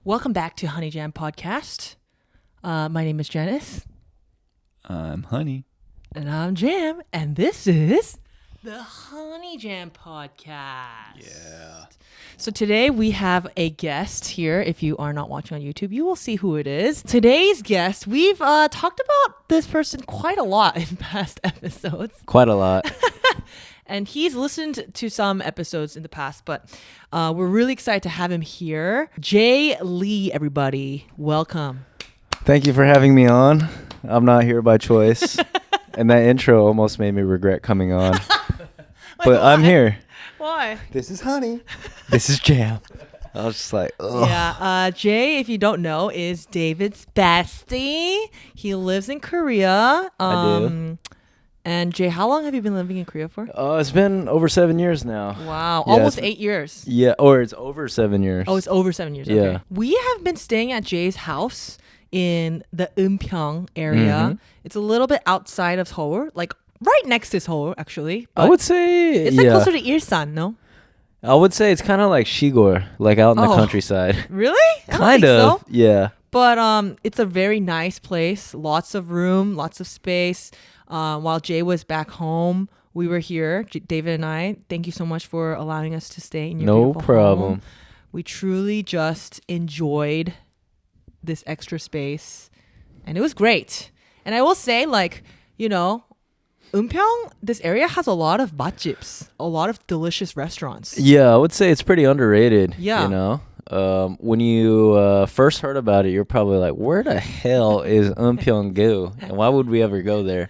Welcome back to Honey Jam Podcast. My name is Janice. I'm Honey. And I'm Jam. And this is the Honey Jam Podcast. Yeah. So today we have a guest here. If you are not watching on YouTube, you will see who it is. Today's guest, we've talked about this person quite a lot in past episodes. Quite a lot. And he's listened to some episodes in the past, but we're really excited to have him here. Jay Lee, everybody. Welcome. Thank you for having me on. I'm not here by choice. And that intro almost made me regret coming on. But I'm here. Why? This is Honey. This is Jam. I was just like, ugh. Yeah, Jay, if you don't know, is David's bestie. He lives in Korea. I do. And Jay, how long have you been living in Korea for? It's been over 7 years now. Wow, Yeah, almost 8 years. Yeah, or it's over 7 years. Oh, it's over 7 years. Yeah. Okay. We have been staying at Jay's house in the Eunpyeong area. Mm-hmm. It's a little bit outside of Seoul, like right next to Seoul, actually. I would say, It's like closer to Ilsan, no? I would say it's kind of like Shigor, like out in the countryside. Really? I don't Kind think of, so. yeah. But it's a very nice place. Lots of room, lots of space. While Jay was back home, we were here, David and I. Thank you so much for allowing us to stay in your No beautiful problem. home. We truly just enjoyed this extra space, and it was great. And I will say, like, you know, Eunpyeong, this area has a lot of matjips, a lot of delicious restaurants. Yeah, I would say it's pretty underrated. Yeah. You know, when you first heard about it, you're probably like, where the hell is Eunpyeong-gu? And why would we ever go there?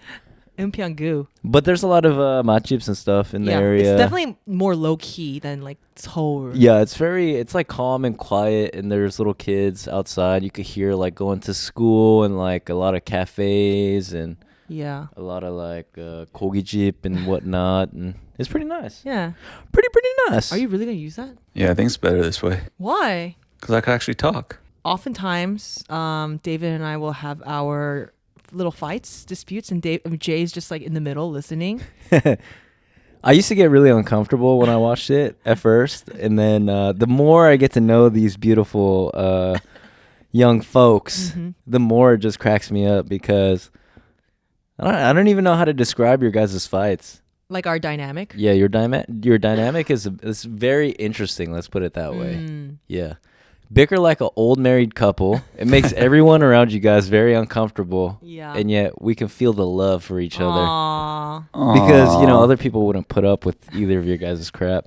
Eunpyeong-gu. But there's a lot of matjips and stuff in the area. It's definitely more low-key than, like, Seoul. Yeah, it's like calm and quiet, and there's little kids outside. You could hear, like, going to school and, like, a lot of cafes and Yeah. a lot of, like, kogijip and whatnot. And it's pretty nice. Yeah. Pretty nice. Are you really going to use that? Yeah, I think it's better this way Why? because I can actually talk. Oftentimes, David and I will have our little fights, disputes, and Jay's just like in the middle listening. I used to get really uncomfortable when I watched it at first, and then the more I get to know these beautiful young folks, the more it just cracks me up because I don't even know how to describe your guys' fights. Like our dynamic. Yeah, your dynamic is very interesting. Let's put it that way. Yeah, bicker like an old married couple. It makes everyone around you guys very uncomfortable. Yeah. And yet we can feel the love for each other. Aww. Because, you know, other people wouldn't put up with either of your guys' crap.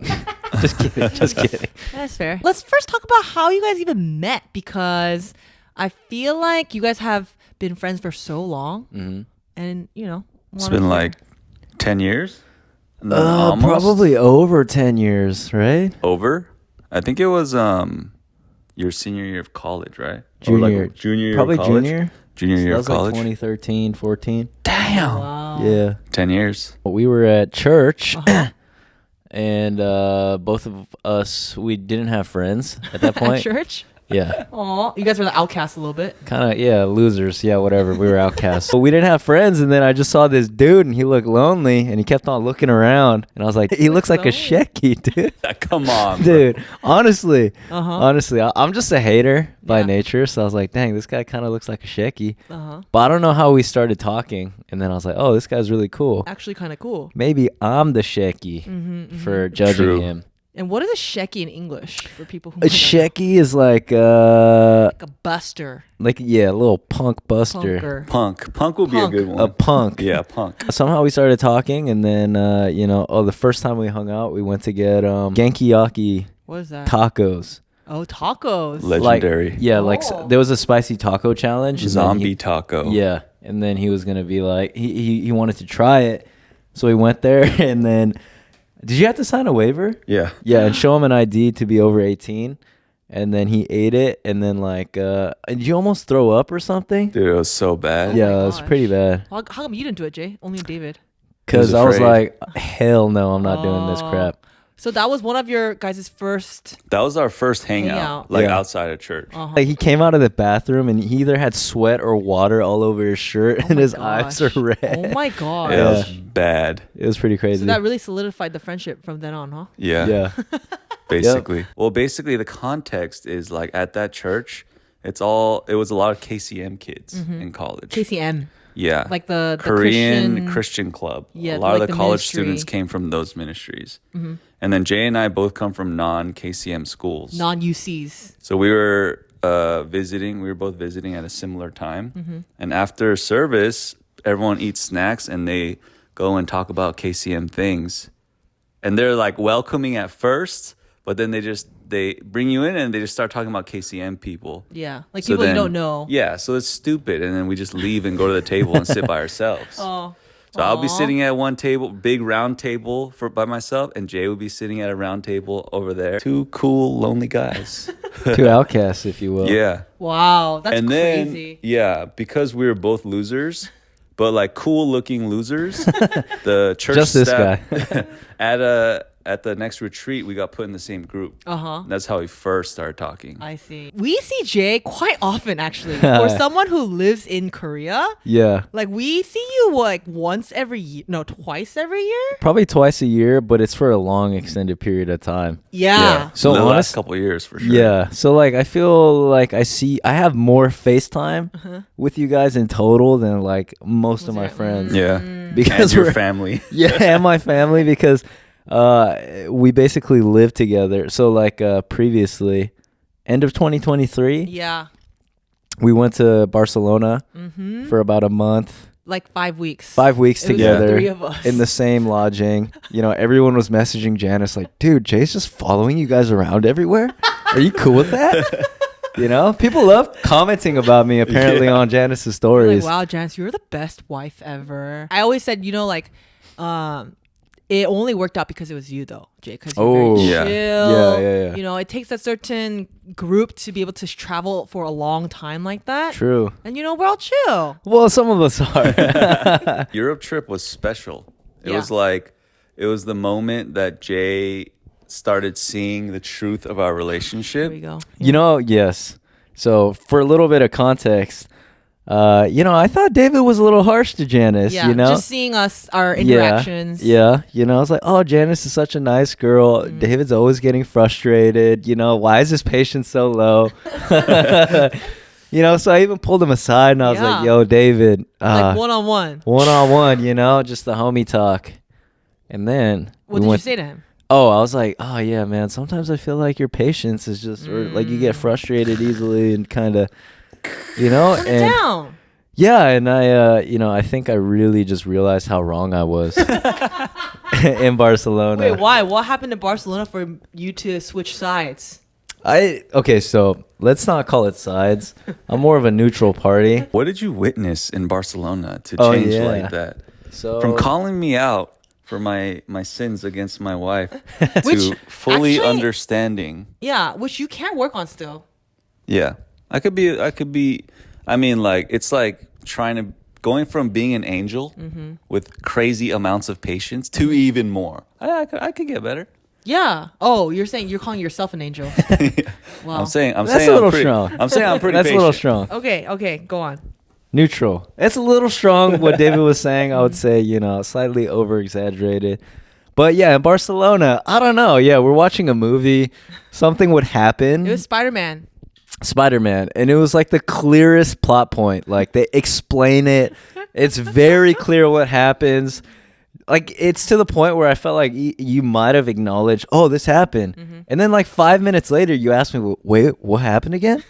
Just kidding. That's fair. Let's first talk about how you guys even met, because I feel like you guys have been friends for so long. Mm-hmm. And, you know. It's been like 10 years? Almost Probably over 10 years, right? over. I think it was your senior year of college, right? Junior. Or like junior year Probably of college? junior. Junior So year that of was like college. 2013, 14. Damn. Wow. Yeah. 10 years. We were at church, and both of us, we didn't have friends at that At point. church? Yeah. Aw. You guys were the outcasts a little bit. Kind of, yeah, losers. Yeah, whatever. We were outcasts. But we didn't have friends, and then I just saw this dude, and he looked lonely, and he kept on looking around. And I was like, he looks like a lonely. shecky, dude. Come on, Dude, honestly, Uh-huh. I'm just a hater by Yeah. nature. So I was like, dang, this guy kind of looks like a shecky. Uh-huh. But I don't know how we started talking. And then I was like, oh, this guy's really cool. Actually kind of cool. Maybe I'm the shecky for judging True. him. And what is a sheki in English for people who A might not know? shecky is like Like a buster. yeah, a little punk buster. Punker. Punk. Punk will be a Punk. good one. A punk. Yeah, punk. Somehow we started talking, and then the first time we hung out, we went to get Genkiyaki What is that? tacos. Oh, tacos. Legendary. Oh. There was a spicy taco challenge. and then Zombie taco. Yeah, and then he was gonna be like, he wanted to try it, so we went there, and then did you have to sign a waiver? Yeah. Yeah, and show him an ID to be over 18, and then he ate it, and then did you almost throw up or something? Dude, it was so bad. Yeah, my it was gosh. pretty bad. How come you didn't do it, Jay? Only David. Because He I was was afraid. like, hell no, I'm not doing this Oh. crap. So that was one of your guys' first. That was our first hangout, Hangout. like Yeah. outside of church. Like he came out of the bathroom and he either had sweat or water all over his shirt and my his eyes are gosh. red. Oh my god. It was bad. It was pretty crazy. So that really solidified the friendship from then on, huh? Yeah. yeah. basically. Well, basically the context is like at that church, it was a lot of KCM kids in college. KCM. Yeah. Like the Korean Christian club. Yeah, a lot like of the the college ministry. students came from those ministries. And then Jay and I both come from non-KCM schools. Non-UCs. So we were visiting. We were both visiting at a similar time. And after service, everyone eats snacks and they go and talk about KCM things. And they're like welcoming at first, but then they bring you in and they just start talking about KCM people. Yeah, like So people you then- don't know. Yeah, so it's stupid. And then we just leave and go to the table and sit by ourselves. Oh. So I'll be Aw. sitting at one table, big round table by myself, and Jay would be sitting at a round table over there. Two cool, lonely guys. Two outcasts, if you will. Yeah. Wow, that's And crazy. then, yeah, because we were both losers, but like cool looking losers, the church Just this staff guy. at the next retreat, we got put in the same group. Uh-huh. That's how we first started talking. I see. We see Jay quite often, actually. For someone who lives in Korea, Yeah. like we see you like once every year, no, twice every year. Probably twice a year, but it's for a long extended period of time. Yeah. So the honest- last couple of years for sure. Yeah. So like I feel like I have more FaceTime with you guys in total than like most of my friends. Yeah. Because And your we're family. yeah, and my family because we basically live together. So like previously, end of 2023, Yeah. we went to Barcelona for about a month. Like 5 weeks. 5 weeks It was together the three of us. in the same lodging. You know, everyone was messaging Janice like, dude, Jay's just following you guys around everywhere. Are you cool with that? You know, people love commenting about me apparently on Janice's Like, stories. wow, Janice, you're the best wife ever. I always said, like, it only worked out because it was you, though, Jay. Because you're Oh. very Yeah. chill. Yeah. You know, it takes a certain group to be able to travel for a long time like that. True. And we're all chill. Well, some of us are. Europe trip was special. It Yeah. was like, it was the moment that Jay started seeing the truth of our relationship. There we go. You know, yes. So for a little bit of context, I thought David was a little harsh to Janice, Yeah, you know? just seeing our interactions. Yeah. I was like, oh, Janice is such a nice girl. Mm. David's always getting frustrated. Why is his patience so low? So I even pulled him aside and I was like, Yeah. yo, David. Like one-on-one. One-on-one, just the homie talk. And then What did you say to him? Oh, I was like, oh yeah, man. Sometimes I feel like your patience is just, or like you get frustrated easily and kind of, Turn it down. yeah. And I think I really just realized how wrong I was in Barcelona. Wait, why? What happened in Barcelona for you to switch sides? Okay, so let's not call it sides. I'm more of a neutral party. What did you witness in Barcelona to Oh, change yeah. like that? So From calling me out for my sins against my wife Which to fully actually- understanding. Yeah, which you can work on still. Yeah. I could be I mean, like, it's like going from being an angel with crazy amounts of patience to even more. I could get better. Yeah. Oh, you're saying you're calling yourself an angel. Wow. I'm saying That's I'm a little pretty, strong. I'm saying I'm pretty that's a patient. little strong. Okay, go on. Neutral. It's a little strong. What David was saying, I would say, slightly over exaggerated. But yeah, in Barcelona, I don't know. Yeah, we're watching a movie. Something would happen. It was Spider-Man. Spider-Man, and it was like the clearest plot point. Like they explain it. It's very clear what happens. Like it's to the point where I felt like you might have acknowledged, oh, this happened. And then like 5 minutes later, you ask me, wait, what happened again?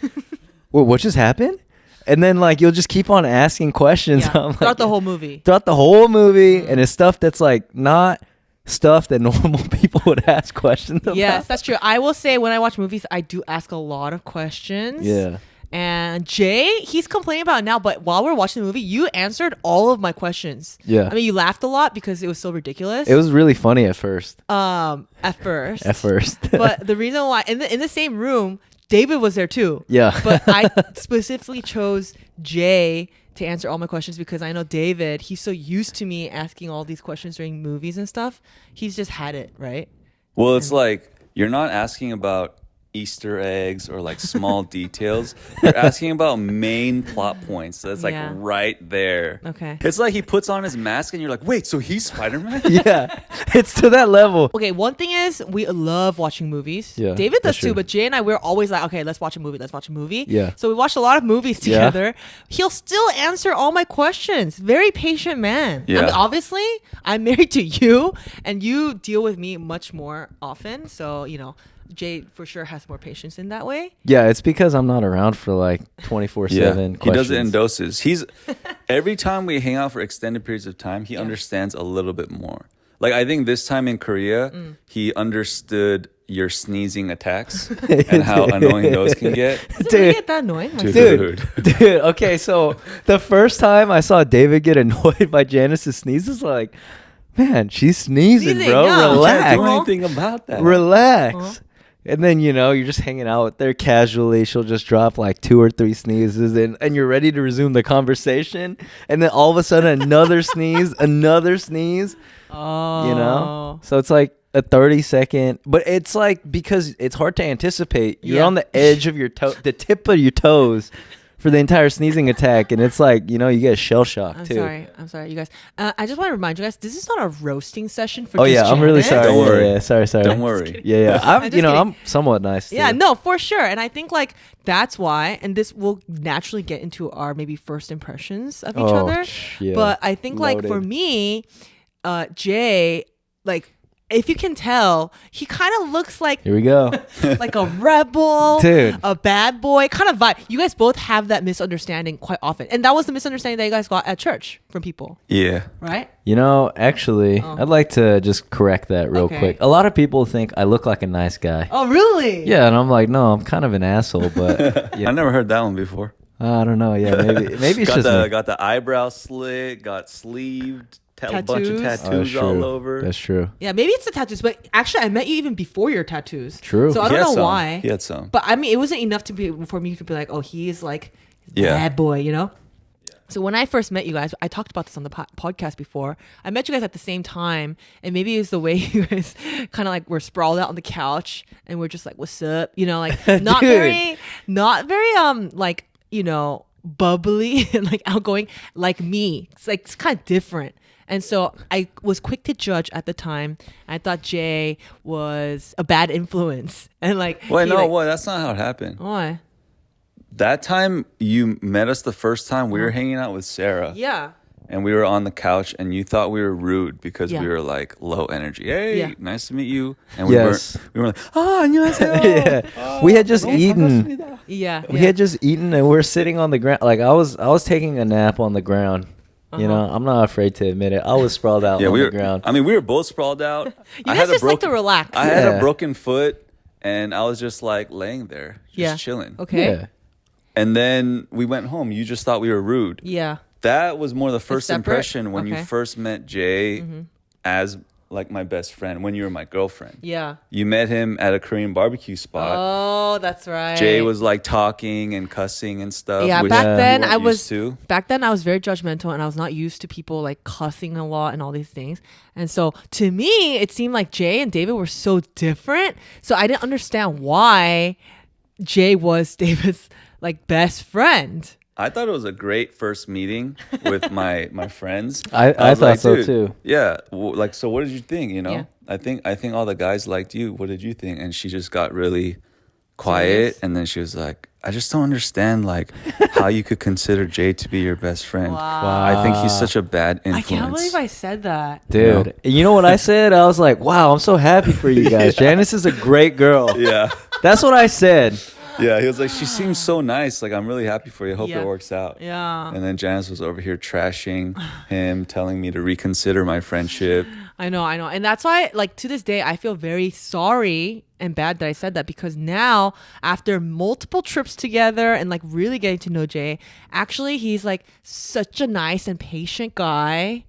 Wait, what just happened? And then like you'll just keep on asking questions. Yeah. I'm like, Throughout the whole movie. throughout the whole movie, and it's stuff that's like not stuff that normal people would ask questions about. Yes, that's true. I will say when I watch movies, I do ask a lot of questions. Yeah. And Jay, he's complaining about it now, but while we're watching the movie, you answered all of my questions. Yeah. I mean, you laughed a lot because it was so ridiculous. It was really funny at first. At first. But the reason why in the same room, David was there too. Yeah. But I specifically chose Jay to answer all my questions because I know David, he's so used to me asking all these questions during movies and stuff. He's just had it, right? Well, it's like you're not asking about Easter eggs or like small details. They're asking about main plot points. That's like Yeah. right there. Okay. It's like he puts on his mask and you're like, wait, so he's Spider-Man? Yeah, it's to that level. Okay, one thing is we love watching movies. Yeah, David does that's too, true. but Jay and I, we're always like, okay, let's watch a movie. Let's watch a movie. Yeah. So we watched a lot of movies Yeah. together. He'll still answer all my questions. Very patient man. I Yeah. mean, obviously, I'm married to you, and you deal with me much more often. So, you know, Jay for sure has more patience in that way. Yeah, it's because I'm not around for like 24/7. He does it in doses. Every time we hang out for extended periods of time, he understands a little bit more. Like I think this time in Korea, he understood your sneezing attacks and how annoying those can get. Does it really get that annoying? Like, Dude. Dude, okay, so the first time I saw David get annoyed by Janice's sneezes, like, man, she's sneezing, Sneezing, bro. yeah. You can't do Uh-huh. anything about that. Relax. And then, you know, you're just hanging out with her casually. She'll just drop like 2 or 3 sneezes and you're ready to resume the conversation. And then all of a sudden, another sneeze, another sneeze, Oh. you know? So it's like a 30-second, but it's like because it's hard to anticipate. You're Yeah. on the edge of your toe, the tip of your toes for the entire sneezing attack. And it's like, you know, you get shell shock I'm too. sorry, you guys. I just want to remind you guys, this is not a roasting session for Oh just yeah, I'm really Janice. sorry. Don't Yeah, worry. yeah, sorry. Don't worry. Yeah. I'm I'm, just you know, kidding. I'm somewhat nice. Yeah, too. no, for sure. And I think like that's why, and this will naturally get into our maybe first impressions of each Oh, other. yeah. But I think like for Loaded. me, Jay, like if you can tell, he kind of looks like Here we go. like a rebel, Dude. a bad boy kind of vibe. You guys both have that misunderstanding quite often, and that was the misunderstanding that you guys got at church from people, Yeah. right? You know, actually, I'd like to just correct that real Okay. quick. A lot of people think I look like a nice guy. Oh, really? Yeah, and I'm like, no, I'm kind of an asshole, but I yeah, never heard that one before. I don't know. Yeah, maybe it's got just the me. got the eyebrow slit, got sleeved, a bunch of Tattoos. Oh, that's tattoos true. all over. That's true. Yeah, maybe it's the tattoos, but actually, I met you even before your tattoos. True. So I He don't had know some. why. He had some. But I mean, it wasn't enough for me to be like, oh, he is like Yeah. bad boy, you know? So when I first met you guys, I talked about this on the podcast before. I met you guys at the same time, and maybe it's the way you guys kind of like were sprawled out on the couch, and we're just like, "What's up?" You know, like not Dude. very like you know bubbly and like outgoing like me. It's kind of different. And so I was quick to judge at the time. I thought Jay was a bad influence, and like Wait, he, no, like, what? That's not how it happened. Why? That time you met us the first time, we were hanging out with Sarah. Yeah. And we were on the couch, and you thought we were rude because Yeah. we were like low energy. Hey, Yeah. nice to meet you. And we Yes. weren't like, 안녕하세요. Yeah, we had just eaten. Yeah. We had just eaten, and we're sitting on the ground. Like I was taking a nap on the ground. You know, I'm not afraid to admit it. I was sprawled out Yeah, on we the were. ground. I mean, we were both sprawled out. You guys just like to relax. I had Yeah. a broken foot, and I was just like laying there, just Yeah. chilling. Okay. Yeah. And then we went home. You just thought we were rude. Yeah. That was more the first separate? impression when you Okay. first met Jay as like my best friend when you were my girlfriend. Yeah. You met him at a Korean barbecue spot. Oh, that's right. Jay was like talking and cussing and stuff. Yeah, which back you then weren't I was used to. back then I was very judgmental, and I was not used to people like cussing a lot and all these things. And so to me, it seemed like Jay and David were so different. So I didn't understand why Jay was David's like best friend. I thought it was a great first meeting with my friends. I was thought so "Dude, too." Yeah, like so. What did you think? You know, Yeah. I think all the guys liked you. What did you think? And she just got really quiet, Serious? and then she was like, "I just don't understand like how you could consider Jay to be your best friend. I think he's such a bad I influence." can't believe I said that. Dude, you know what I said? I was like, wow, I'm so happy for you guys. Janice is a great girl. Yeah. That's what I said. Yeah, he was like, she seems so nice. Like, I'm really happy for you. Hope Yeah. it works out. Yeah. And then Janice was over here trashing him, telling me to reconsider my friendship. I know. And that's why, like, to this day, I feel very sorry and bad that I said that, because now, after multiple trips together and, like, really getting to know Jay, actually, he's, like, such a nice and patient guy.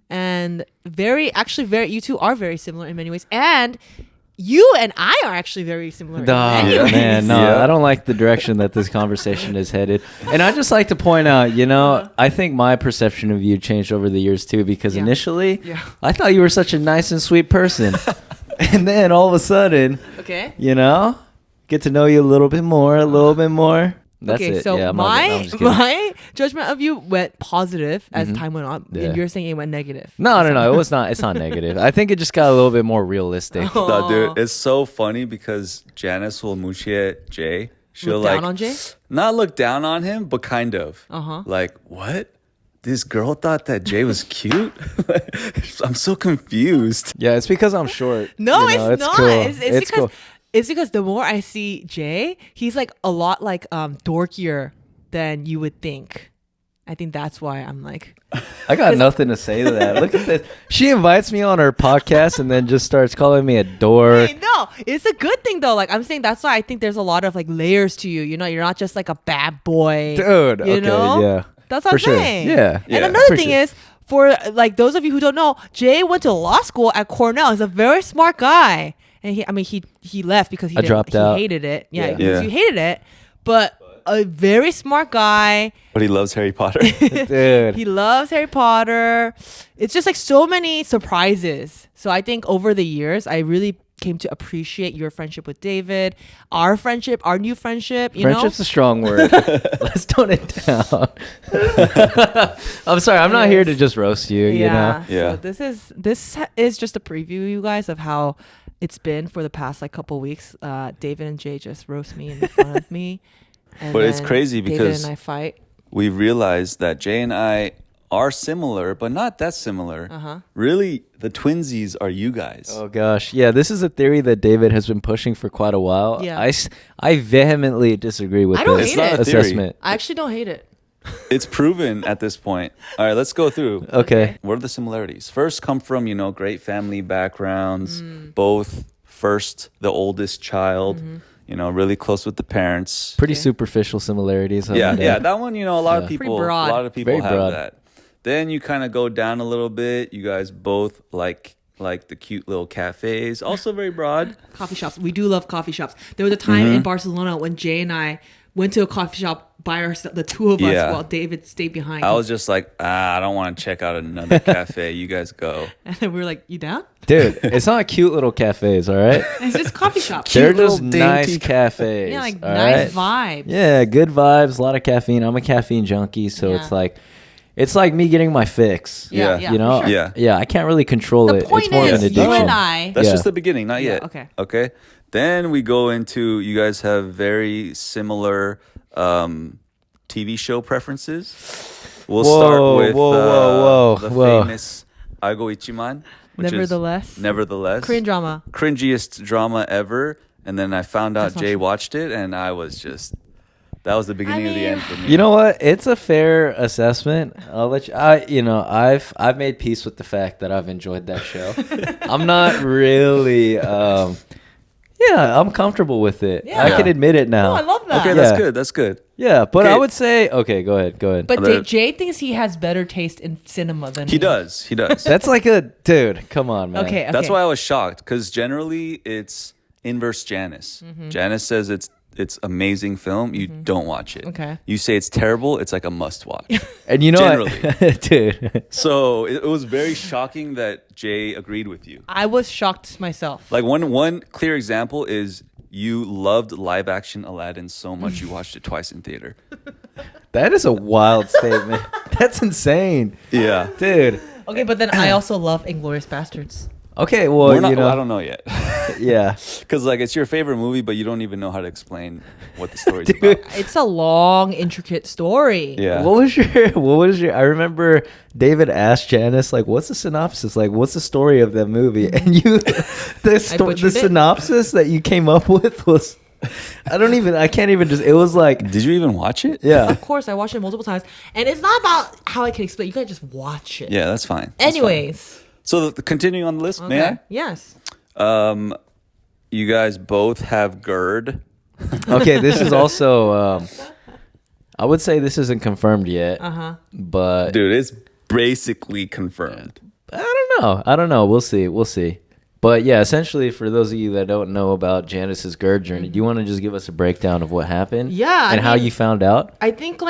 And you two are very similar in many ways. And you and I are actually very similar in many ways. Man, no, Yeah. I don't like the direction that this conversation is headed. And I just like to point out, you know, I think my perception of you changed over the years too, because Yeah. initially Yeah. I thought you were such a nice and sweet person. And then all of a sudden, Okay. you know, get to know you a little bit more, a little bit more. That's okay, it. so yeah, I'm just kidding. my judgment of you went positive as time went on, Yeah. and you're saying it went negative. No, it was not. It's not negative. I think it just got a little bit more realistic. No, dude, it's so funny because Janice will muchie Jay. She'll Look down on Jay? not look down on him, but kind of. Like, what? This girl thought that Jay was cute? I'm so confused. Yeah, it's because I'm short. No, you know, it's not. Cool. It's because cool. it's because the more I see Jay, he's like a lot like dorkier than you would think. I think that's why I'm like, I got nothing to say to that. Look at this. She invites me on her podcast and then just starts calling me a dork. hey, no, it's a good thing though. Like I'm saying, that's why I think there's a lot of like layers to you. You know, you're not just like a bad boy, Dude, You okay, know? yeah. That's what For I'm sure. saying. Yeah. And Yeah, another for thing sure. is, for like those of you who don't know, Jay went to law school at Cornell. He's a very smart guy, and he left because he dropped out. hated it. Yeah, Yeah. Yeah. he hated it, but a very smart guy. But he loves Harry Potter. Dude. He loves Harry Potter. It's just like so many surprises. So I think over the years, I really came to appreciate your friendship with David, our friendship, our new friendship. You Friendship's know, a strong word. Let's tone it down. I'm sorry. I'm not here to just roast you. You know. Yeah. So this is just a preview, you guys, of how it's been for the past like couple weeks. David and Jay just roast me in front of me. And But it's then crazy David because and I fight. We realized that Jay and I are similar, but not that similar. Really, the twinsies are you guys. Oh gosh, yeah. This is a theory that David has been pushing for quite a while. Yeah. I vehemently disagree with I don't this hate it. It's not a theory. assessment. I actually don't hate it. It's proven at this point. All right, let's go through. Okay. What are the similarities? First, come from, great family backgrounds, both first, the oldest child, really close with the parents. Pretty superficial similarities. Yeah, that one, a lot of Pretty people broad. Very have broad. that. Then you kind of go down a little bit. You guys both like the cute little cafes. Also very broad. Coffee shops. We do love coffee shops. There was a time in Barcelona when Jay and I went to a coffee shop by ourselves, the two of us, Yeah. while David stayed behind. I was just like, I don't want to check out another cafe. You guys go. and then we were like, "You down?" Dude, it's not cute little cafes, all right? It's just coffee shops. They're Cute just little nice dainty cafes. Yeah, like all nice right? vibes. Yeah, good vibes, a lot of caffeine. I'm a caffeine junkie, so Yeah. it's like me getting my fix. Yeah, Yeah. You know? for sure. Yeah. Yeah, I can't really control The it. point It's more of is, an you addiction. and I. That's Yeah. just the beginning, not Yeah, yet. okay. Okay. Then we go into, you guys have very similar TV show preferences. We'll start with the whoa. famous Algo Ichiman, which Nevertheless. is Nevertheless. Korean drama. Cringiest drama ever. And then I found out That's not Jay true. watched it, and I was just, that was the beginning of the mean- end for me. You know what? It's a fair assessment. I'll let you. I've made peace with the fact that I've enjoyed that show. I'm not really. Yeah, I'm comfortable with it. Yeah. I can admit it now. Oh, I love that. Okay, Yeah. that's good. That's good. Yeah, but I Okay. would say okay. Go ahead. But Other- Jay thinks he has better taste in cinema than He does. He does. That's like a dude. Come on, man. Okay. That's why I was shocked, because generally it's inverse Janice. Mm-hmm. Janice says it's amazing film. You don't watch it. Okay. You say it's terrible. It's like a must watch. And you know, what? Dude. So it was very shocking that Jay agreed with you. I was shocked myself. Like one clear example is you loved live action Aladdin so much you watched it twice in theater. That is a wild statement. That's insane. Yeah. Dude. Okay, but then I also love Inglourious Bastards. Okay, well, We're not, you know. I don't know yet. Yeah. Because it's your favorite movie, but you don't even know how to explain what the story's Dude. about. It's a long, intricate story. Yeah. What was your I remember David asked Janice, like, what's the synopsis? Like, what's the story of that movie? And you the butchered it. synopsis that you came up with was I can't even just it was like Did you even watch it? yeah. Of course, I watched it multiple times, and it's not about how I can explain. You gotta just watch it. Yeah, that's fine. That's fine. Anyways, So continuing on the list, may I? Yes. You guys both have GERD. Okay, this is also I would say this isn't confirmed yet. But Dude, it's basically confirmed. I don't know. We'll see. But yeah, essentially, for those of you that don't know about Janice's GERD journey, do you want to just give us a breakdown of what happened? Yeah, and how you found out? I think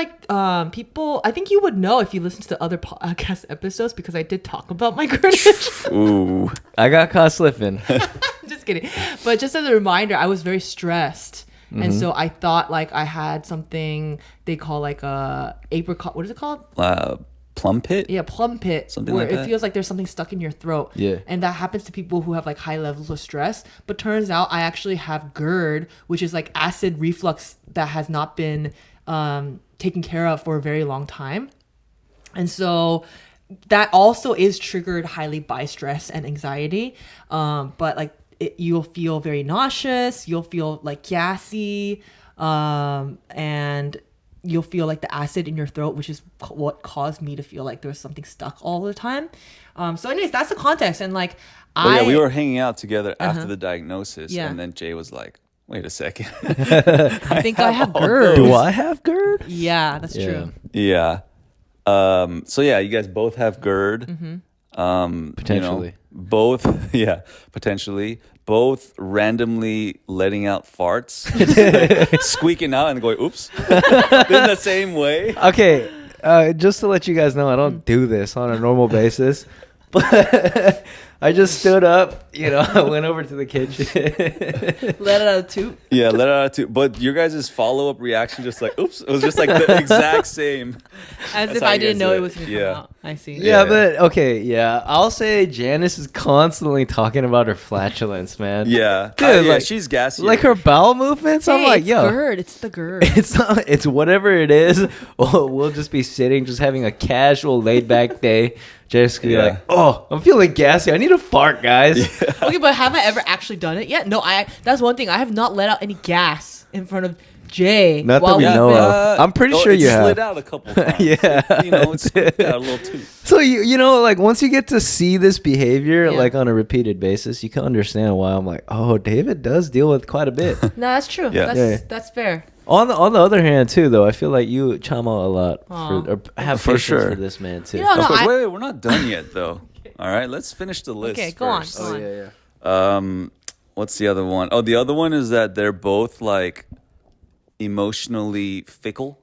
people, I think you would know if you listen to the other podcast episodes because I did talk about my GERD. Ooh. I got caught slipping. Just kidding. But just as a reminder, I was very stressed. And so I thought like I had something they call like a apricot. What is it called? Plum pit? Yeah, plum pit. Something where like that? it feels like there's something stuck in your throat. Yeah. And that happens to people who have like high levels of stress. But turns out I actually have GERD, which is like acid reflux that has not been taken care of for a very long time. And so that also is triggered highly by stress and anxiety. But like you'll feel very nauseous, you'll feel like gassy, and you'll feel like the acid in your throat, which is what caused me to feel like there was something stuck all the time. So anyways, that's the context. And like we were hanging out together after the diagnosis. Yeah. And then Jay was like, wait a second. I think I have GERD. Do I have GERD? Yeah, that's true. Yeah. So yeah, you guys both have GERD. Potentially. Both, yeah, potentially. Both randomly letting out farts, squeaking out and going, oops, in the same way. Okay, just to let you guys know, I don't do this on a normal basis. But I just stood up, I went over to the kitchen. Let it out too. Yeah, let it out too. But your guys' follow-up reaction, just like, oops, it was just like the exact same. As That's if how I you didn't guys know did it it. was going to Yeah. come out. I see. Yeah, but okay, yeah. I'll say Janice is constantly talking about her flatulence, man. Yeah. Dude, Yeah, like, she's gassy. like her bowel movements. I'm Hey, like, it's yo, GERD. It's the GERD. it's not. It's whatever it is. We'll just be sitting, just having a casual, laid back day. Just be Yeah. like, oh, I'm feeling gassy. I need a fart, guys. Okay, but have I ever actually done it yet? No, that's one thing. I have not let out any gas in front of Jay. Not that while we we've know been- of. I'm pretty sure it you have. slid out a couple times. Yeah. It's got a little too. So like once you get to see this behavior Yeah. like on a repeated basis, you can understand why I'm like, oh, David does deal with quite a bit. No, that's true. Yeah. That's fair. On the other hand, too, though, I feel like you chamo a lot or have For patience sure. for this man too. You know, Of no, course. I- Wait, we're not done yet, though. All right, let's finish the list. Okay, go on, first. go on. yeah. What's the other one? Oh, the other one is that they're both like emotionally fickle,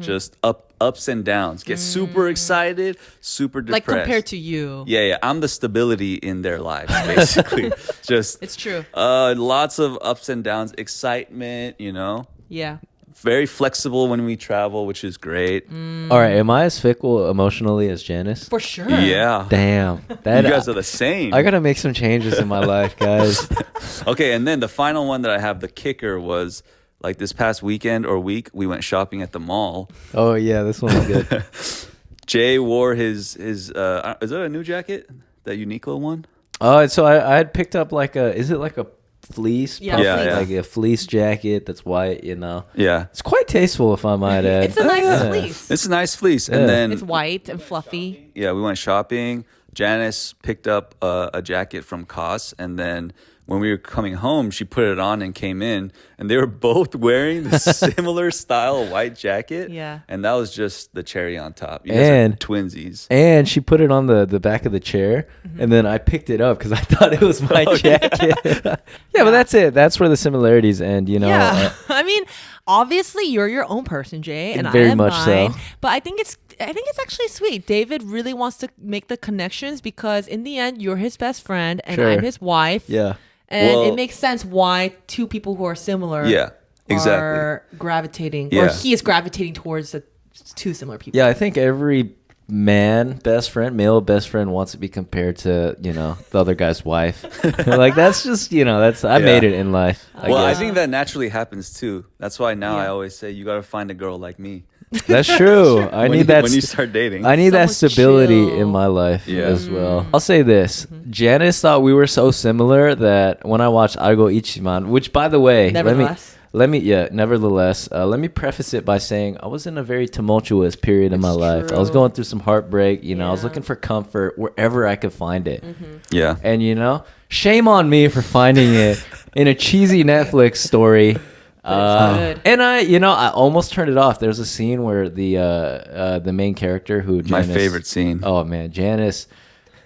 just ups and downs. Get super excited, super depressed. Like compared to you. Yeah, I'm the stability in their lives, basically. Just It's true. lots of ups and downs, excitement. Yeah. Very flexible when we travel, which is great. All right, am I as fickle emotionally as Janice? For sure. Yeah, Damn, you that guys are the same. I gotta make some changes in my life, guys. Okay, and then the final one that I have, the kicker, was like this past weekend or week, we went shopping at the mall. Oh yeah, this one's good. Jay wore his is that a new jacket? That Uniqlo one? Oh, so I had picked up is it like a fleece? Yeah, puff- fleece. like a fleece jacket that's white. Yeah. It's quite tasteful, if I might add. It's a nice Yeah. fleece. It's a nice fleece. Yeah. And then, It's white and fluffy. yeah, we went shopping. Janice picked up a jacket from COS. And then when we were coming home, she put it on and came in. And they were both wearing the similar style white jacket. Yeah. And that was just the cherry on top. You guys And- are twinsies. And she put it on the back of the chair, and then I picked it up because I thought it was my jacket. Yeah, but that's it. That's where the similarities end, Yeah. I mean, obviously you're your own person, Jay, and Very I am much so. mine. But I think it's actually sweet. David really wants to make the connections because in the end you're his best friend and Sure. I'm his wife. Yeah. And Well- it makes sense why two people who are similar Yeah, exactly. are gravitating or Yeah. he is gravitating towards the two similar people. Yeah, I think every male best friend wants to be compared to, the other guy's wife. Like that's just, I made it in life. I guess. think that naturally happens too. That's why now I Yeah. always say you got to find a girl like me. That's true. I When need you- that when you start dating. I need that Someone stability chill. in my life Yeah. as well. I'll say this. Janice thought we were so similar that when I watched Algo Ichiman, which by the way, Nevertheless. nevertheless, let me preface it by saying I was in a very tumultuous period in my life. I was true. going through some heartbreak, I was Yeah. looking for comfort wherever I could find it. Yeah. And shame on me for finding it in a cheesy Netflix story. good. And I almost turned it off. There's a scene where the main character who My Janice, favorite scene. Oh man, Janice.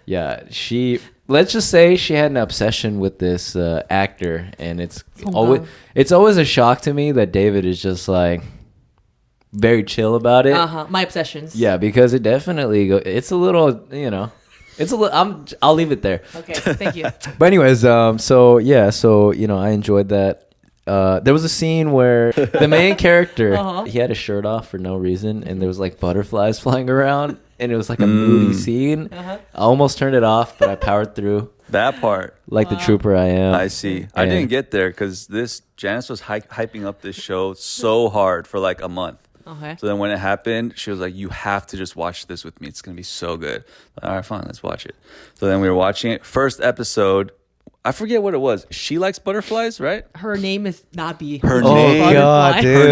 Yeah, she let's just say she had an obsession with this actor, and it's always a shock to me that David is just like very chill about it. My obsessions. Yeah, because it definitely it's a little, it's a little. I'll leave it there. Okay, thank you. But anyways, so I enjoyed that. There was a scene where the main character he had his shirt off for no reason, and there was like butterflies flying around, and it was like a moody scene. I almost turned it off, but I powered through. That part, like the trooper I am. I see. I didn't get there because Janice was hyping up this show so hard for like a month. Okay. So then when it happened, she was like, "You have to just watch this with me. It's gonna be so good." All right, fine, let's watch it. So then we were watching it. First episode, I forget what it was. She likes butterflies, right? Her name is Nabi. Her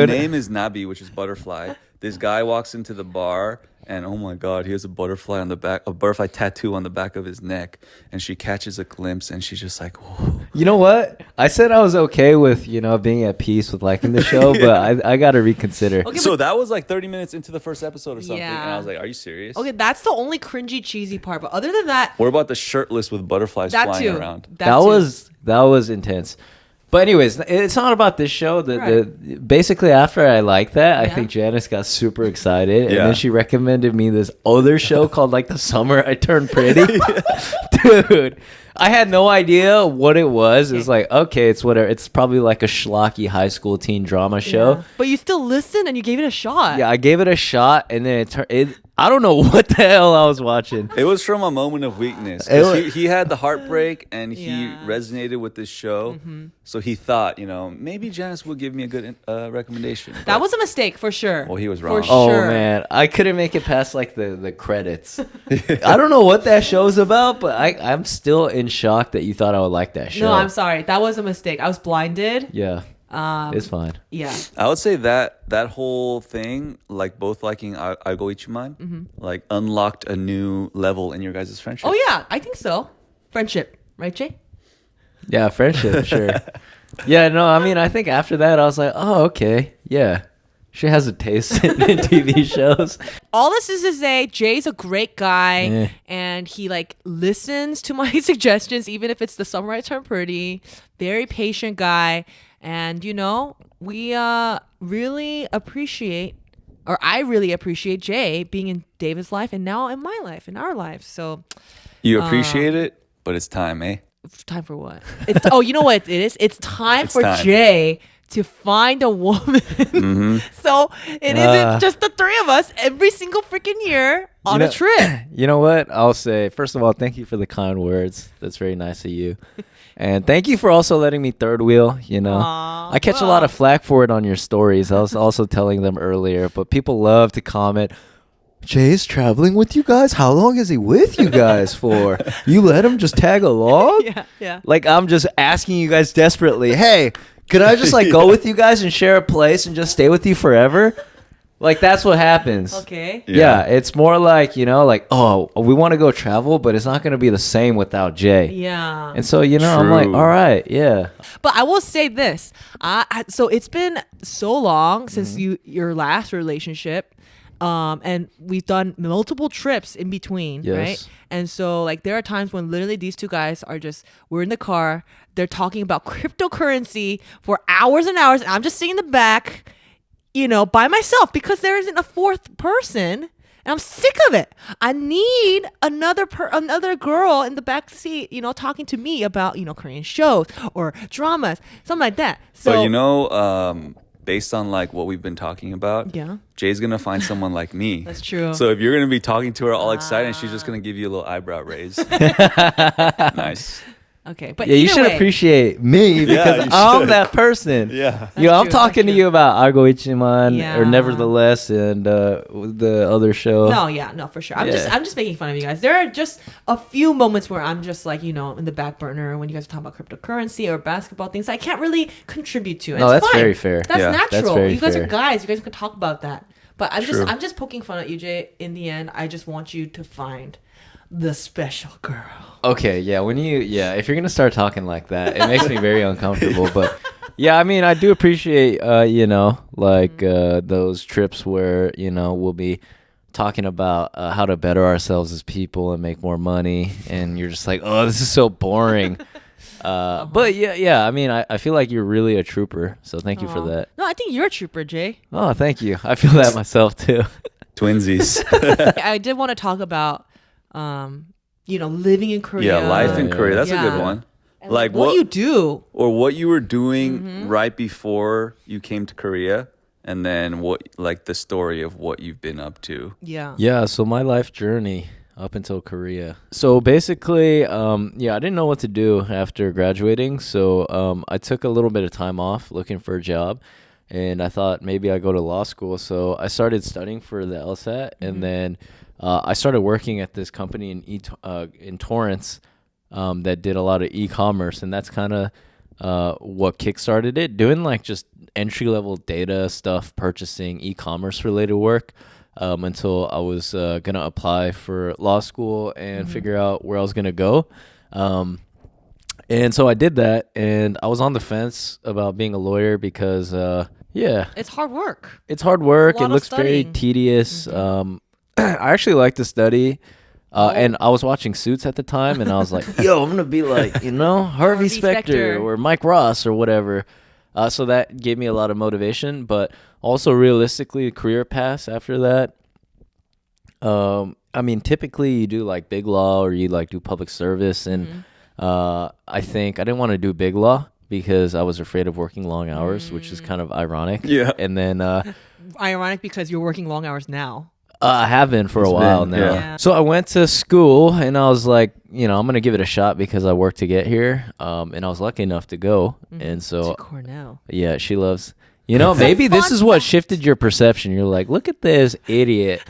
name is Nabi, which is butterfly. This guy walks into the bar, and oh my god, he has a butterfly on the back, a butterfly tattoo on the back of his neck, and she catches a glimpse, and she's just like, whoa. You know what? I said I was okay with being at peace with liking the show, but I got to reconsider. Okay, so that was like 30 minutes into the first episode or something, and I was like, are you serious? Okay, that's the only cringy, cheesy part. But other than that, what about the shirtless with butterflies flying around? That was intense. But anyways, it's not about this show. Basically, after I liked that, I think Janice got super excited, and then she recommended me this other show called like The Summer I Turned Pretty. Dude, I had no idea what it was. It's like, okay, it's whatever. It's probably like a schlocky high school teen drama show. Yeah. But you still listened and you gave it a shot. Yeah, I gave it a shot, and then I don't know what the hell I was watching. It was from a moment of weakness. He had the heartbreak, and he resonated with this show. So he thought, maybe Janice would give me a good recommendation. That was a mistake for sure. Well, he was wrong. Oh man, I couldn't make it past like the credits. I don't know what that show's about, but I'm still in shock that you thought I would like that show. No, I'm sorry. That was a mistake. I was blinded. Yeah. It's fine. Yeah. I would say that whole thing, like both liking Algo Ichiman, like unlocked a new level in your guys' friendship. Oh yeah, I think so. Friendship, right, Jay? Yeah, friendship, sure. Yeah, no, I mean, I think after that, I was like, oh, okay, yeah. She has a taste in TV shows. All this is to say, Jay's a great guy, and he like listens to my suggestions, even if it's The Summer I Turned Pretty. Very patient guy, and we really appreciate, or I really appreciate Jay being in David's life and now in my life, in our lives. So you appreciate it, but it's time, eh? Time for what? You know what it is? It's time for Jay to find a woman. So it isn't just the three of us every single freaking year on a trip. You know what? I'll say, first of all, thank you for the kind words. That's very nice of you. And thank you for also letting me third wheel. I catch a lot of flack for it on your stories. I was also telling them earlier, but people love to comment, Jay's traveling with you guys? How long is he with you guys for? You let him just tag along? Yeah. Like, I'm just asking you guys desperately, hey, could I just like go with you guys and share a place and just stay with you forever? Like, that's what happens. Okay. Yeah, it's more like, oh, we want to go travel, but it's not going to be the same without Jay. Yeah. And so, I'm like, all right, yeah. But I will say this. So it's been so long since your last relationship. And we've done multiple trips in between, right? And so like there are times when literally these two guys we're in the car, they're talking about cryptocurrency for hours and hours, and I'm just sitting in the back, by myself because there isn't a fourth person, and I'm sick of it. I need another girl in the back seat, talking to me about, Korean shows or dramas, something like that. So based on like what we've been talking about, Jay's gonna find someone like me. That's true. So if you're gonna be talking to her all excited, she's just gonna give you a little eyebrow raise. Nice. Okay, but you should appreciate me because I'm that person. Yeah. I'm talking to you about Argo Ichiman or Nevertheless and the other show. No, for sure. I'm just making fun of you guys. There are just a few moments where I'm just like, in the back burner when you guys are talking about cryptocurrency or basketball things I can't really contribute to. No, that's fine. Very fair. That's natural. That's you guys fair. are guys. You guys can talk about that. But I'm just poking fun at you, Jay. In the end, I just want you to find the special girl. Okay, yeah. If you're gonna start talking like that, it makes me very uncomfortable. But yeah, I mean, I do appreciate, those trips where we'll be talking about how to better ourselves as people and make more money, and you're just like, oh, this is so boring. But yeah. I mean, I feel like you're really a trooper, so thank you for that. No, I think you're a trooper, Jay. Oh, thank you. I feel that myself too. Twinsies. I did want to talk about, living in Korea. Yeah, life in Yeah. Korea. That's a Yeah. good one. And Like what you do. or what you were doing right before you came to Korea, and then what, like the story of what you've been up to. Yeah. Yeah, so my life journey up until Korea. So basically, I didn't know what to do after graduating. So I took a little bit of time off looking for a job, and I thought maybe I go to law school. So I started studying for the LSAT, and then I started working at this company in Torrance that did a lot of e-commerce, and that's kind of what kickstarted it, doing like just entry-level data stuff, purchasing e-commerce related work. Until I was going to apply for law school and figure out where I was going to go. And so I did that, and I was on the fence about being a lawyer because, It's hard work. it's hard work. It's a lot It of looks very studying. tedious. I actually like to study. And I was watching Suits at the time, and I was like, yo, I'm going to be like, Harvey Harvey Specter Specter. or Mike Ross or whatever. So that gave me a lot of motivation, but also realistically, career paths after that. I mean, typically you do like big law or you like do public service. And I think I didn't want to do big law because I was afraid of working long hours, which is kind of ironic. Yeah. And then Ironic because you're working long hours now. I have been for a while now. Yeah. So I went to school and I was like, I'm going to give it a shot because I worked to get here. And I was lucky enough to go. And so, To Cornell. yeah, she loves, maybe this is what shifted your perception. You're like, look at this idiot.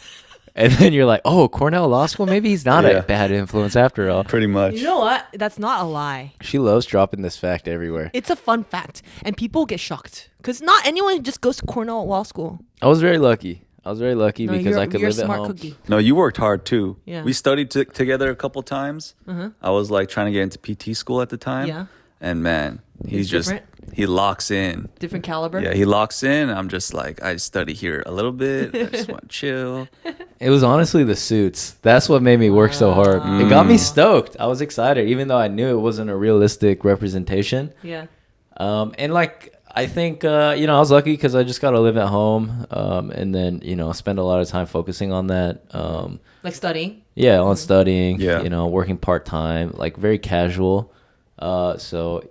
And then you're like, oh, Cornell Law School? Maybe he's not Yeah. a bad influence after all. Pretty much. You know what? That's not a lie. She loves dropping this fact everywhere. It's a fun fact, and people get shocked because not anyone just goes to Cornell Law School. I was very lucky. No, Because I could you're live a at smart home. cookie. No, you worked hard too. Yeah. We studied together a couple times. I was like trying to get into PT school at the time. Yeah. And man, It's different? he locks in. Different caliber. Yeah, he locks in. I'm just like, I study here a little bit. I just want to chill. It was honestly the Suits. That's what made me work so hard. It got me stoked. I was excited, even though I knew it wasn't a realistic representation. Yeah. And like, I think, I was lucky because I just got to live at home and then, spend a lot of time focusing on that. Like studying. Yeah, on studying, Yeah. working part-time, like very casual. So,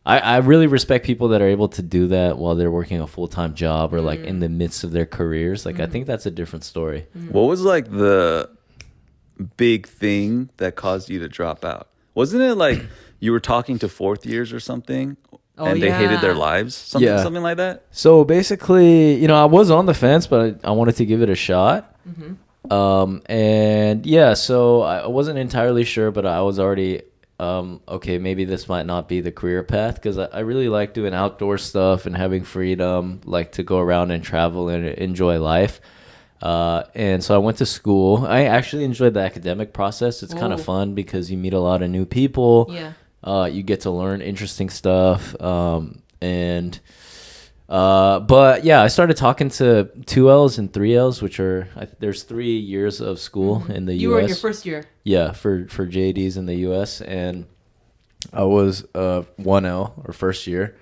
I really respect people that are able to do that while they're working a full-time job or like in the midst of their careers. Like, I think that's a different story. What was like the big thing that caused you to drop out? Wasn't it like you were talking to fourth years or something and they hated their yeah. lives? Yeah. Something like that? So basically, I was on the fence, but I wanted to give it a shot. And yeah, so I wasn't entirely sure, but I was already, okay, maybe this might not be the career path because I really like doing outdoor stuff and having freedom, like to go around and travel and enjoy life. And so I went to school. I actually enjoyed the academic process. It's kind of fun because you meet a lot of new people. Yeah. You get to learn interesting stuff. But yeah, I started talking to 2Ls and 3Ls, which are, there's 3 years of school in the U.S. You were in your first year. Yeah, for JDs in the U.S. And I was 1L or first year.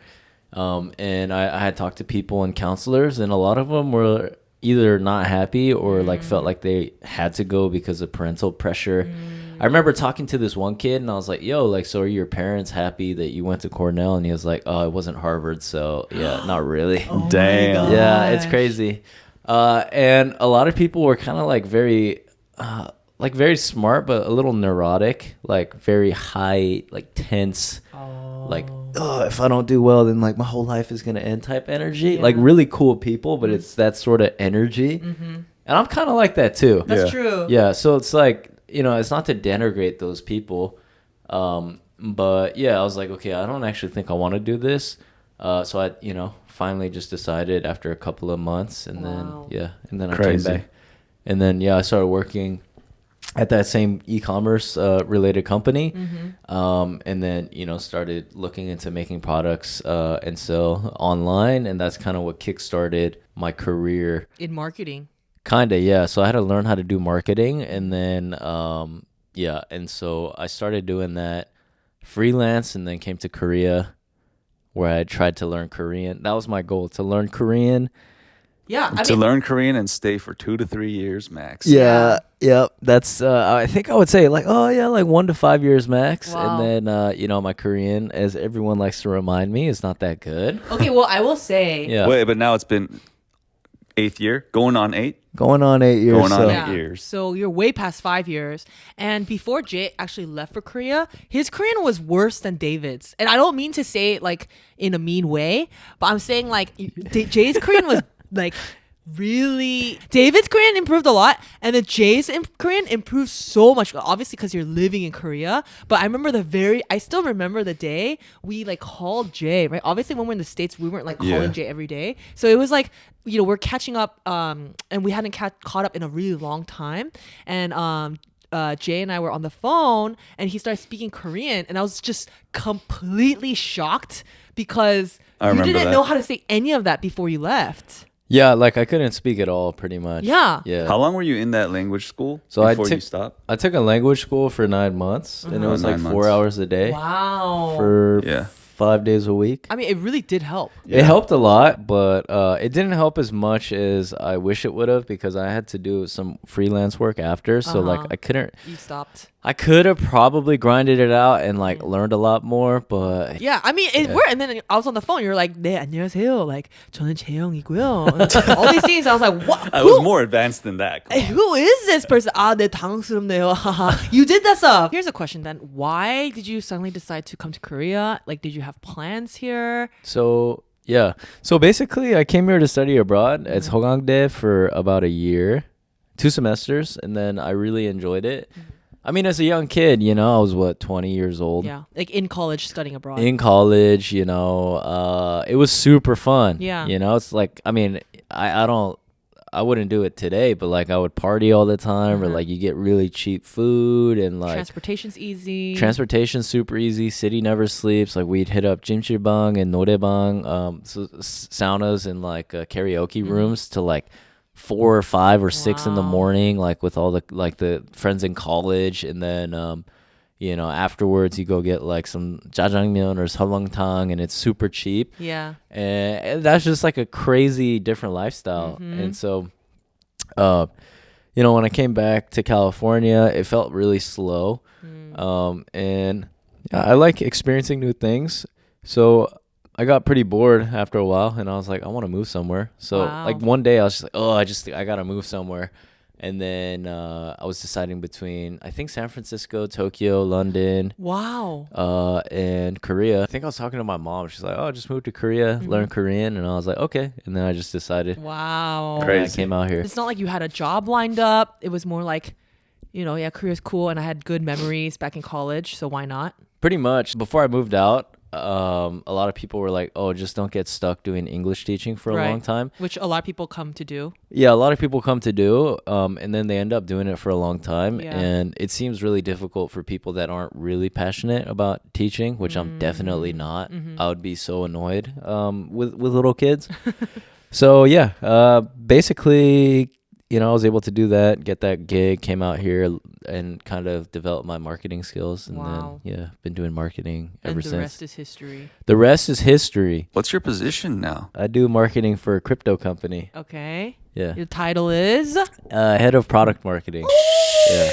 And I had talked to people and counselors, and a lot of them were either not happy or like felt like they had to go because of parental pressure. I remember talking to this one kid and I was like, yo, like, so are your parents happy that you went to Cornell? And he was like, oh, it wasn't Harvard. So yeah, not really. Damn. Yeah, it's crazy. And a lot of people were kind of like very smart, but a little neurotic, like very high, like tense, like, oh, if I don't do well, then like my whole life is going to end type energy. Yeah. Like really cool people, but it's that sort of energy. And I'm kind of like that too. That's Yeah. true. Yeah. So it's like, it's not to denigrate those people. But yeah, I was like, okay, I don't actually think I want to do this. So I, finally just decided after a couple of months and Wow. then I Crazy. came back. And then, I started working at that same e-commerce related company. And then, started looking into making products and sell online. And that's kind of what kickstarted my career. In marketing. Kinda, yeah. So I had to learn how to do marketing, and then yeah, and so I started doing that freelance, and then came to Korea, where I tried to learn Korean. That was my goal, to learn Korean. Yeah, I To mean, learn Korean and stay for 2 to 3 years max. Yeah. Yep. That's I think I would say like, oh yeah, like 1 to 5 years max. Wow. And then you know, my Korean, as everyone likes to remind me, is not that good. okay, well, I will say, Yeah. Wait, but now it's been 8th year, going on 8. Going on 8 years. Going on so. 8 yeah. years. So you're way past 5 years. And before Jay actually left for Korea, his Korean was worse than David's. And I don't mean to say it like in a mean way, but I'm saying like Jay's Korean was like really, David's Korean improved a lot, and then Jay's Korean improved so much, obviously because you're living in Korea. But I still remember the day we like called Jay, right? Obviously when we're in the States, we weren't like calling Yeah. Jay every day, so it was like, you know, we're catching up, and we hadn't caught up in a really long time. And Jay and I were on the phone, and he started speaking Korean, and I was just completely shocked because I you remember didn't that. know how to say any of that before you left. Yeah, like I couldn't speak at all, pretty much. Yeah. Yeah. How long were you in that language school So I before you took stopped? I took a language school for 9 months, and it was like 9 4 months. hours a day Wow. for Yeah. 5 days a week. I mean, it really did help. It helped a lot, but it didn't help as much as I wish it would have, because I had to do some freelance work after. So like Uh-huh. You stopped. I could have probably grinded it out and like learned a lot more, but Yeah, I mean, and then I was on the phone. You're like, 네, 안녕하세요. Like, 저는 재영이고요. All these things. I was like, what? I was more advanced than that. Come on. Who is this person? 네, 당황스럽네요. You did that stuff. Here's a question then. Why did you suddenly decide to come to Korea? Like, did you have plans here? so yeah. So basically I came here to study abroad at Hogangdae for about a year, 2 semesters, and then I really enjoyed it. I mean, as a young kid, you know, I was 20 years old. Yeah, like in college, studying abroad. In college, you know, it was super fun. Yeah. You know, it's like, I mean, I wouldn't do it today, but like I would party all the time, or like you get really cheap food, and like Transportation's easy. transportation's super easy. City never sleeps. Like we'd hit up jjimjilbang and noraebang, so saunas and like karaoke rooms to like 4 or 5 or 6 in the Wow. morning, like with all the friends in college. And then you know, afterwards you go get like some jjajangmyeon or seolleongtang, and it's super cheap. Yeah. And that's just like a crazy different lifestyle. And so you know, when I came back to California, it felt really slow. And I like experiencing new things. So I got pretty bored after a while, and I was like, I want to move somewhere. So Wow. like one day I was just like, oh, I gotta move somewhere. And then I was deciding between, I think, San Francisco, Tokyo, London, Wow. and Korea. I think I was talking to my mom. She's like, oh, just move to Korea, learn Korean. And I was like, okay. And then I just decided. Wow. And I Crazy. came out here. It's not like you had a job lined up. It was more like, you know, yeah, Korea's cool, and I had good memories back in college, so why not? Pretty much. Before I moved out, a lot of people were like, oh, just don't get stuck doing English teaching for a Right. long time. Which a lot of people come to do. Yeah, a lot of people come to do, and then they end up doing it for a long time. Yeah. And it seems really difficult for people that aren't really passionate about teaching, which I'm definitely not. I would be so annoyed with little kids. So yeah, basically, you know, I was able to do that, get that gig, came out here and kind of developed my marketing skills. And Wow. then, yeah, been doing marketing ever And the since. rest is history. The rest is history. What's your position now? I do marketing for a crypto company. Okay. Yeah. Your title is? Head of product marketing. Yeah.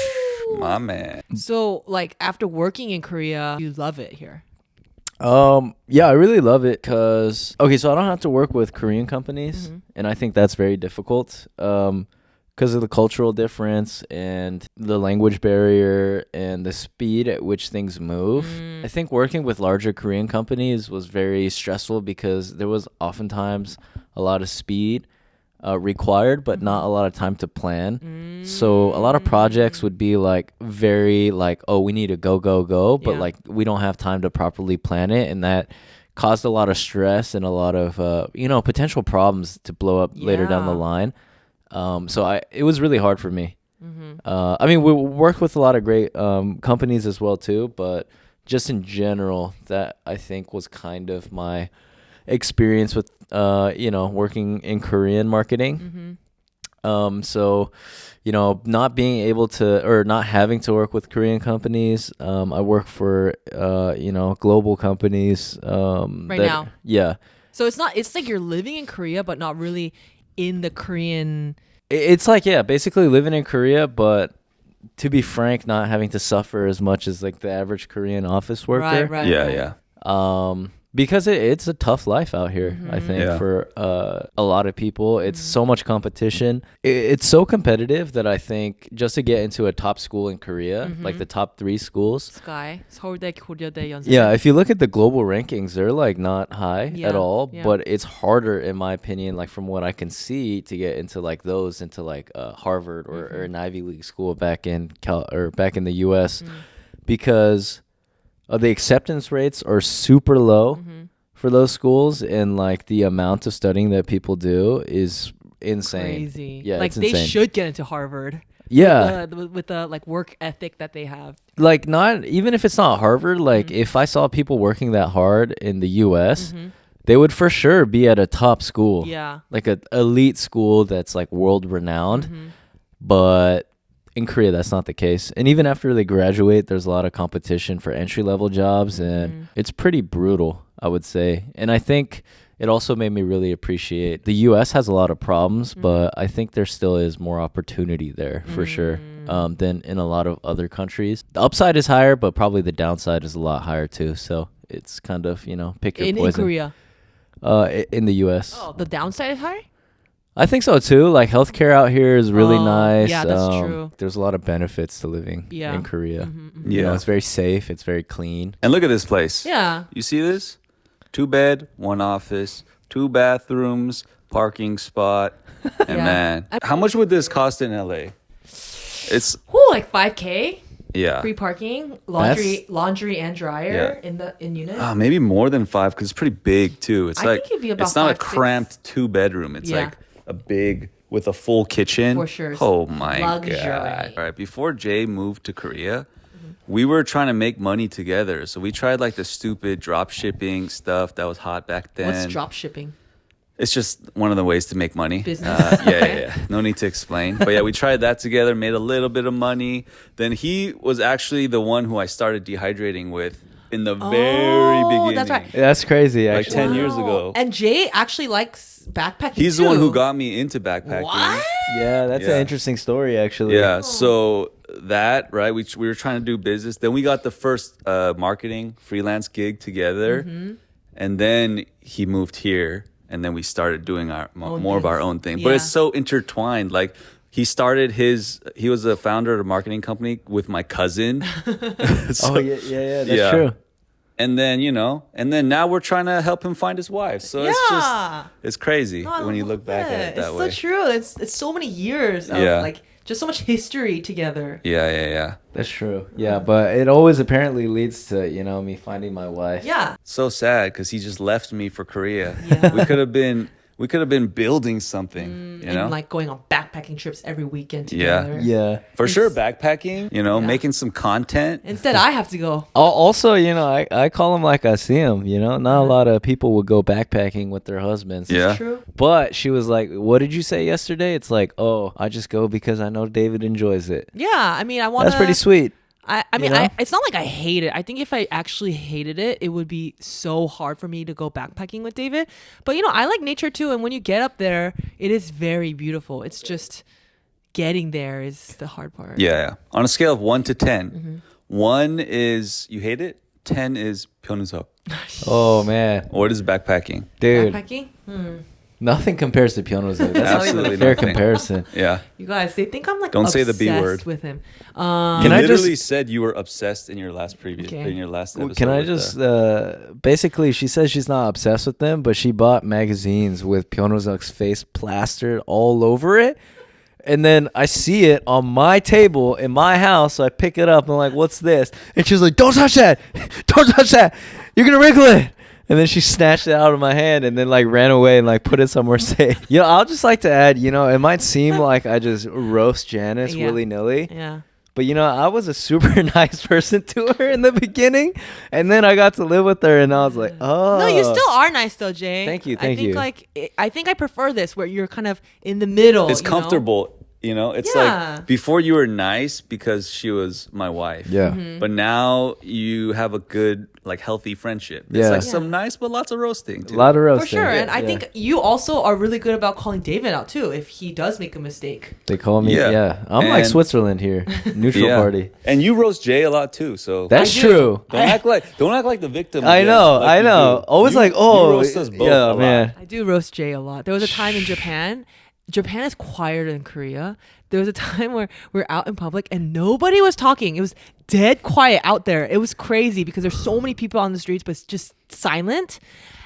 My man. So, like, after working in Korea, you love it here. Yeah, I really love it because, okay, so I don't have to work with Korean companies, and I think that's very difficult because of the cultural difference and the language barrier and the speed at which things move. I think working with larger Korean companies was very stressful because there was oftentimes a lot of speed required, but not a lot of time to plan. So a lot of projects would be like very like, oh, we need to go, but Yeah. like we don't have time to properly plan it, and that caused a lot of stress and a lot of you know, potential problems to blow up later down the Yeah. line. So it was really hard for me. I mean, we worked with a lot of great companies as well too, but just in general, that I think was kind of my experience with you know, working in Korean marketing. So, not being able to or not having to work with Korean companies. I work for global companies. Now. Yeah. So it's like you're living in Korea, but not really in the Korean. It's like, yeah, basically living in Korea, but to be frank, not having to suffer as much as like the average Korean office worker. Right. Yeah. Because it's a tough life out here, I think, Yeah. for a lot of people. It's so much competition. It's so competitive that I think just to get into a top school in Korea, like the top 3 schools. Sky, 서울대, 고려대, 연세대. Yeah, if you look at the global rankings, they're like not high Yeah, at all, yeah. but it's harder, in my opinion, like from what I can see, to get into like those, into like Harvard or an Ivy League school back in back in the U.S. Because the acceptance rates are super low for those schools, and like the amount of studying that people do is insane. Crazy. Yeah, like it's they insane. should get into Harvard. Yeah, With the like work ethic that they have. like not even if it's not Harvard. Like if I saw people working that hard in the U.S., they would for sure be at a top school. Yeah. Like an elite school that's like world renowned. But in Korea, that's not the case. And even after they graduate, there's a lot of competition for entry-level jobs, and it's pretty brutal, I would say. And I think it also made me really appreciate the U.S. has a lot of problems, but I think there still is more opportunity there for sure than in a lot of other countries. The upside is higher, but probably the downside is a lot higher too. So it's kind of, pick your In poison. Korea. In the U.S. Oh, the downside is high? I think so too. Like healthcare out here is really nice. Yeah, that's true. There's a lot of benefits to living in Korea. Yeah. It's very safe. It's very clean. And look at this place. Yeah. You see this? 2 bed, 1 office, 2 bathrooms, parking spot. And Yeah. man, how much would this cost in LA? It's Like 5K? yeah. Free parking, laundry and dryer in unit. Maybe more than 5 because it's pretty big too. It's I like think it'd be about it's not 5, a cramped 2-bedroom. It's Yeah. like a big with a full kitchen. For sure. Oh my Luxury. god! All right, before Jay moved to Korea, we were trying to make money together. So we tried like the stupid drop shipping stuff that was hot back then. What's drop shipping? It's just one of the ways to make money. Business. Yeah. No need to explain. But yeah, we tried that together, made a little bit of money. Then he was actually the one who I started dehydrating with in the very beginning. That's right. That's crazy. Like Actually, 10 years Wow. ago. And Jay actually likes backpacking. He's too. the one who got me into backpacking. What? yeah, that's Yeah. an interesting story. Actually, Yeah, so that, right, we were trying to do business. Then we got the first marketing freelance gig together. And then he moved here. And then we started doing our more of our own thing. But Yeah. it's so intertwined. Like he was a founder of a marketing company with my cousin. So- Oh yeah. That's Yeah. true. And then, now we're trying to help him find his wife. So it's crazy No, I when you love look back at it that it's way. so true. It's so many years of Yeah. like just so much history together. Yeah. That's true. Yeah, but it always apparently leads to me finding my wife. Yeah. So sad because he just left me for Korea. Yeah. We could have been building something, And like going on backpacking trips every weekend Yeah. together. Yeah. For sure, backpacking, making some content. Instead, I have to go. Also, I call him like I see him. Not a lot of people would go backpacking with their husbands. Yeah. True. But she was like, "What did you say yesterday?" It's like, "Oh, I just go because I know David enjoys it." Yeah. I mean, I want. That's pretty sweet. I mean, You know? it's not like I hate it. I think if I actually hated it, it would be so hard for me to go backpacking with David. But I like nature too, and when you get up there, it is very beautiful. It's just getting there is the hard part. Yeah. On a scale of 1 to 10, 1 is you hate it, 10 is 편우석. Oh man, What is backpacking? dude, Backpacking? nothing compares to Pyeongtaek. That's Absolutely not even a fair nothing. comparison. Yeah. You guys, they think I'm like Don't say the B obsessed word. with him. You Can I literally just- said you were obsessed in your last episode. Can I with just basically? She says she's not obsessed with them, but she bought magazines with Pyeongtaek's face plastered all over it. And then I see it on my table in my house, so I pick it up and I'm like, "What's this?" And she's like, "Don't touch that! Don't touch that! You're gonna wrinkle it!" And then she snatched it out of my hand and then like ran away and like put it somewhere safe. I'll just like to add, it might seem like I just roast Janice Yeah. willy nilly, Yeah. But I was a super nice person to her in the beginning, and then I got to live with her, and I was like, oh. No, you still are nice though, Jay. Thank you, I think you. I think I prefer this where you're kind of in the middle. It's comfortable. It's Yeah. like before you were nice because she was my wife. Yeah. But now you have a good, like, healthy friendship. It's Yeah. like some nice, but lots of roasting A too. lot of roasting. For sure, and I Yeah. think you also are really good about calling David out too if he does make a mistake. They call me. Yeah. Yeah. I'm like And- Switzerland here. Neutral party. And you roast Jay a lot too. So That's I do. true. don't act like the victim. I again, know. like I you know. do. Always You- like, you oh, roast us both a yeah, lot. man. I do roast Jay a lot. There was a time in Japan. Japan is quieter than Korea. There was a time where we're out in public and nobody was talking. It was dead quiet out there. It was crazy because there's so many people on the streets, but it's just silent.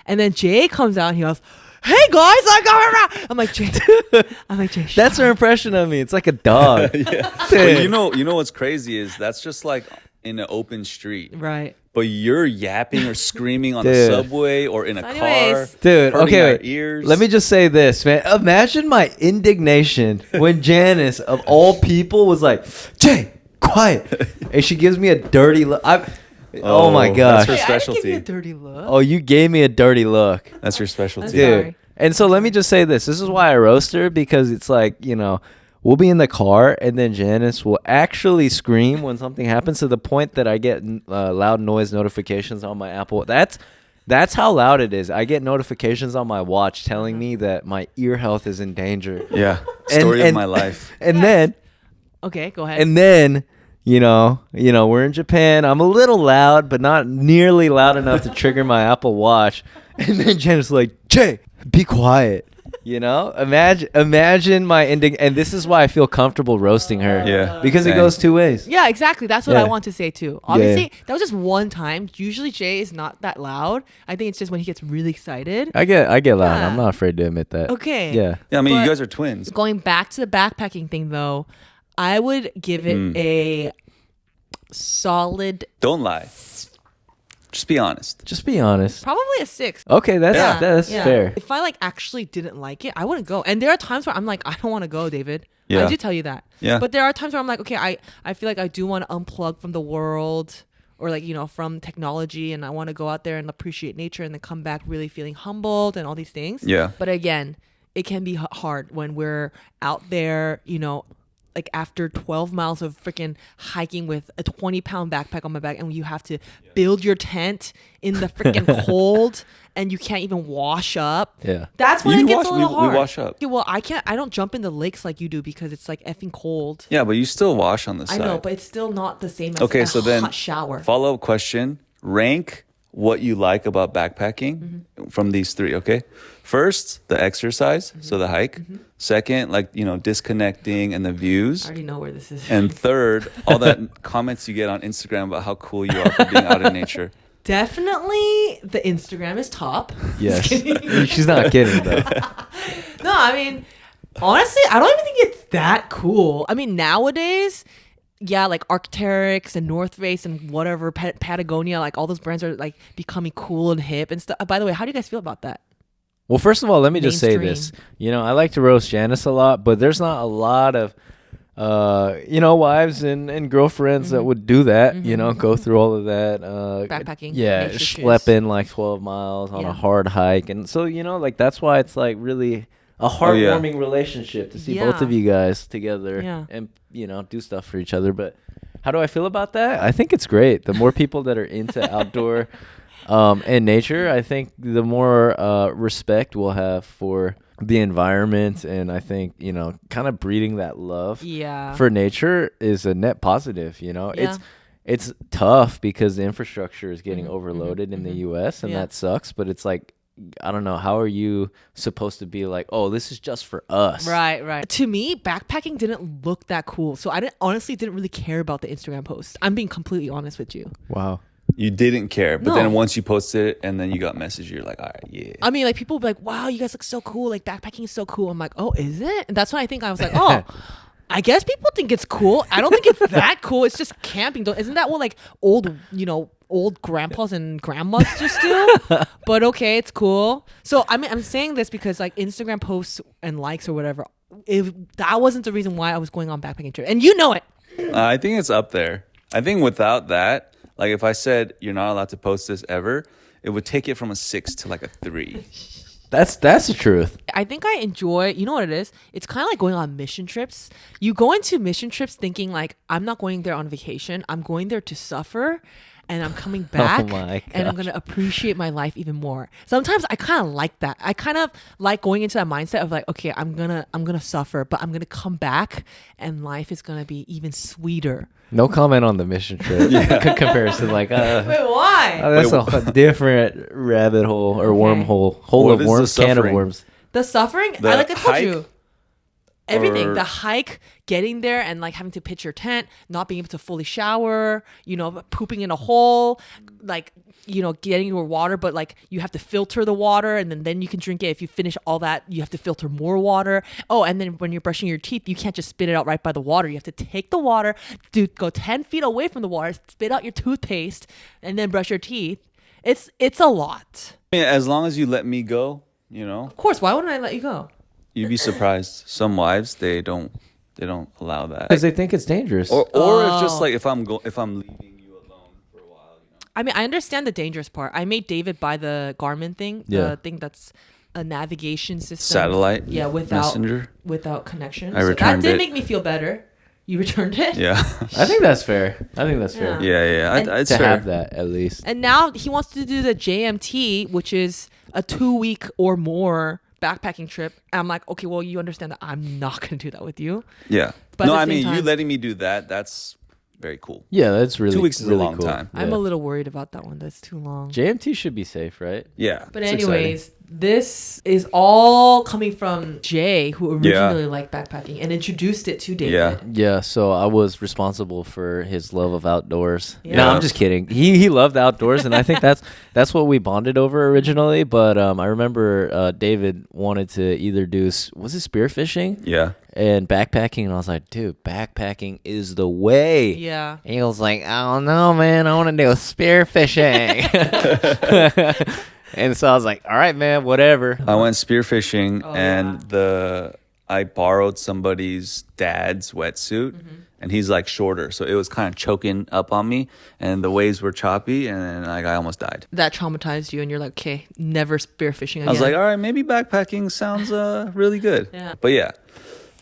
And then Jay comes out and he goes, "Hey guys, I got around." I'm like, Jay. Shut That's her up." impression of me. It's like a dog. But Dude. you know what's crazy is that's just like in an open street. Right. But you're yapping or screaming on the Dude. subway or in a So car. anyways. Dude, hurting okay, our wait. ears. Let me just say this, man. Imagine my indignation when Janice, of all people, was like, "Jay, quiet," and she gives me a dirty look. Oh my gosh. that's her Hey, I didn't give you a specialty. dirty look. Oh, you gave me a dirty look. That's your specialty. I'm Dude. sorry. And so let me just say this. This is why I roast her, because it's like, we'll be in the car and then Janice will actually scream when something happens, to the point that I get loud noise notifications on my Apple. That's how loud it is. I get notifications on my watch telling me that my ear health is in danger. Yeah. And- Story of and- my life. And Yes. then Okay, go ahead. and then we're in Japan. I'm a little loud, but not nearly loud enough to trigger my Apple Watch. And then Jen's like, "Jay, be quiet." Imagine my ending. And this is why I feel comfortable roasting her. Yeah. Because it Same. goes two ways. Yeah, exactly. That's what Yeah. I want to say too. Obviously, that was just one time. Usually Jay is not that loud. I think it's just when he gets really excited. I get loud. Yeah. I'm not afraid to admit that. Okay. Yeah. Yeah, I mean, But- you guys are twins. Going back to the backpacking thing though, I would give it a solid, Don't lie. Just be honest. Just be honest. probably a 6. Okay, that's Yeah. that's Yeah. fair. If I actually didn't like it, I wouldn't go. And there are times where I'm like, I don't want to go, David. Yeah. I did tell you that. Yeah. But there are times where I'm like, okay, I feel like I do want to unplug from the world or from technology, and I want to go out there and appreciate nature and then come back really feeling humbled and all these things. Yeah. But again, it can be hard when we're out there, after 12 miles of freaking hiking with a 20-pound backpack on my back, and you have to build your tent in the freaking cold, and you can't even wash up. Yeah. That's when You it gets wash- a little we hard. wash up. Okay, well, I don't jump in the lakes like you do because it's like effing cold. Yeah, but you still wash on the I side. know, but it's still not the same as Okay, a so then hot shower. follow-up question. Rank what you like about backpacking Mm-hmm. from these three, okay? First, the exercise, so the hike. Second, disconnecting and the I views. already know where this is. And third, all that comments you get on Instagram about how cool you are for being out in nature. Definitely the Instagram is top. Yes. She's not kidding though. No, I mean, honestly, I don't even think it's that cool. I mean, nowadays, yeah, like Arc'teryx and North Face and whatever, Patagonia, like all those brands are like becoming cool and hip and stuff. By the way, how do you guys feel about that? Well, first of all, let me just say this. I like to roast Janice a lot, but there's not a lot of wives and girlfriends that would do that, go through all of that. Backpacking, Yeah, nature schlepping like 12 miles on Yeah. a hard hike. And so, that's why it's like really a heartwarming relationship to see both Yeah. of you guys together Yeah. and, do stuff for each other. But how do I feel about that? I think it's great. The more people that are into outdoor and nature, I think the more respect we'll have for the environment, and I think kind of breeding that love Yeah. for nature is a net positive. It's tough because the infrastructure is getting overloaded in the US, and Yeah. that sucks, but it's like, I don't know, how are you supposed to be like, oh, this is just for us? Right. To me, backpacking didn't look that cool. So I honestly didn't really care about the Instagram post. I'm being completely honest with you. Wow. You didn't care, but No. then once you posted it and then you got message, you're like, all right, yeah. I mean, like people be like, wow, you guys look so cool. Like backpacking is so cool. I'm like, oh, is it? And that's when I was like, oh, I guess people think it's cool. I don't think it's that cool. It's just camping. Isn't that what like old grandpas and grandmas just do? But okay, it's cool. So I mean, I'm saying this because like Instagram posts and likes or whatever, if that wasn't the reason why I was going on backpacking trip, and you know it. I think it's up there. I think without that, like if I said you're not allowed to post this ever, it would take it from a 6 to like a 3. That's the truth. I think I enjoy, you know what it is? It's kind of like going on mission trips. You go into mission trips thinking like, I'm not going there on vacation. I'm going there to suffer and I'm coming back my and I'm going to appreciate my life even more. Sometimes I kind of like that. I kind of like going into that mindset of like, okay, I'm going to suffer, but I'm going to come back and life is going to be even sweeter. No comment on the mission trip comparison. Like, Wait, why? that's a different rabbit hole or wormhole. Hole What of is the worms, can of suffering? worms. The suffering, The like I told hike you, everything. or- The hike, getting there, and like having to pitch your tent, not being able to fully shower, you know, pooping in a hole, like, you know, getting your water, but like you have to filter the water, and then you can drink it. If you finish all that, you have to filter more water. Oh, and then when you're brushing your teeth, you can't just spit it out right by the water. You have to take the water, go 10 feet away from the water, spit out your toothpaste, and then brush your teeth. It's a lot. I mean, as long as you let me go, you know, Of course, why wouldn't I let you go? you'd be surprised. Some wives they don't allow that. Because they think it's dangerous. Or if just like if I'm leaving you alone for a while, you know. I mean, I understand the dangerous part. I made David buy the Garmin thing, Yeah. the thing that's a navigation system. Satellite Yeah, without messenger. without connection. I So returned that did it. make me feel better. You returned it? Yeah. I think that's fair. fair. Yeah. And It's To fair. have that at least. And now he wants to do the JMT, which is a 2-week or more backpacking trip. And I'm like, okay, well, you understand that I'm not going to do that with you. Yeah. But No, at I the same mean you time- letting me do that. That's very cool. Yeah, that's really 2 weeks is really a long cool. time. I'm Yeah. a little worried about that one. That's too long. JMT should be safe, right? Yeah. But it's anyways, this is all coming from Jay, who originally liked backpacking and introduced it to David. Yeah. Yeah, so I was responsible for his love of outdoors. Yeah. No, I'm just kidding. He loved outdoors, and I think that's what we bonded over originally. But I remember David wanted to either do was it spearfishing Yeah. and backpacking, and I was like, dude, backpacking is the way. Yeah. And he was like, I don't know, man. I want to do spearfishing. And so I was like, all right, man, whatever. I went spearfishing Oh, and I borrowed somebody's dad's wetsuit and he's like shorter. So it was kind of choking up on me and the waves were choppy and then like I almost died. That traumatized you, and you're like, okay, never spearfishing again. I was like, all right, maybe backpacking sounds really good. Yeah. But yeah,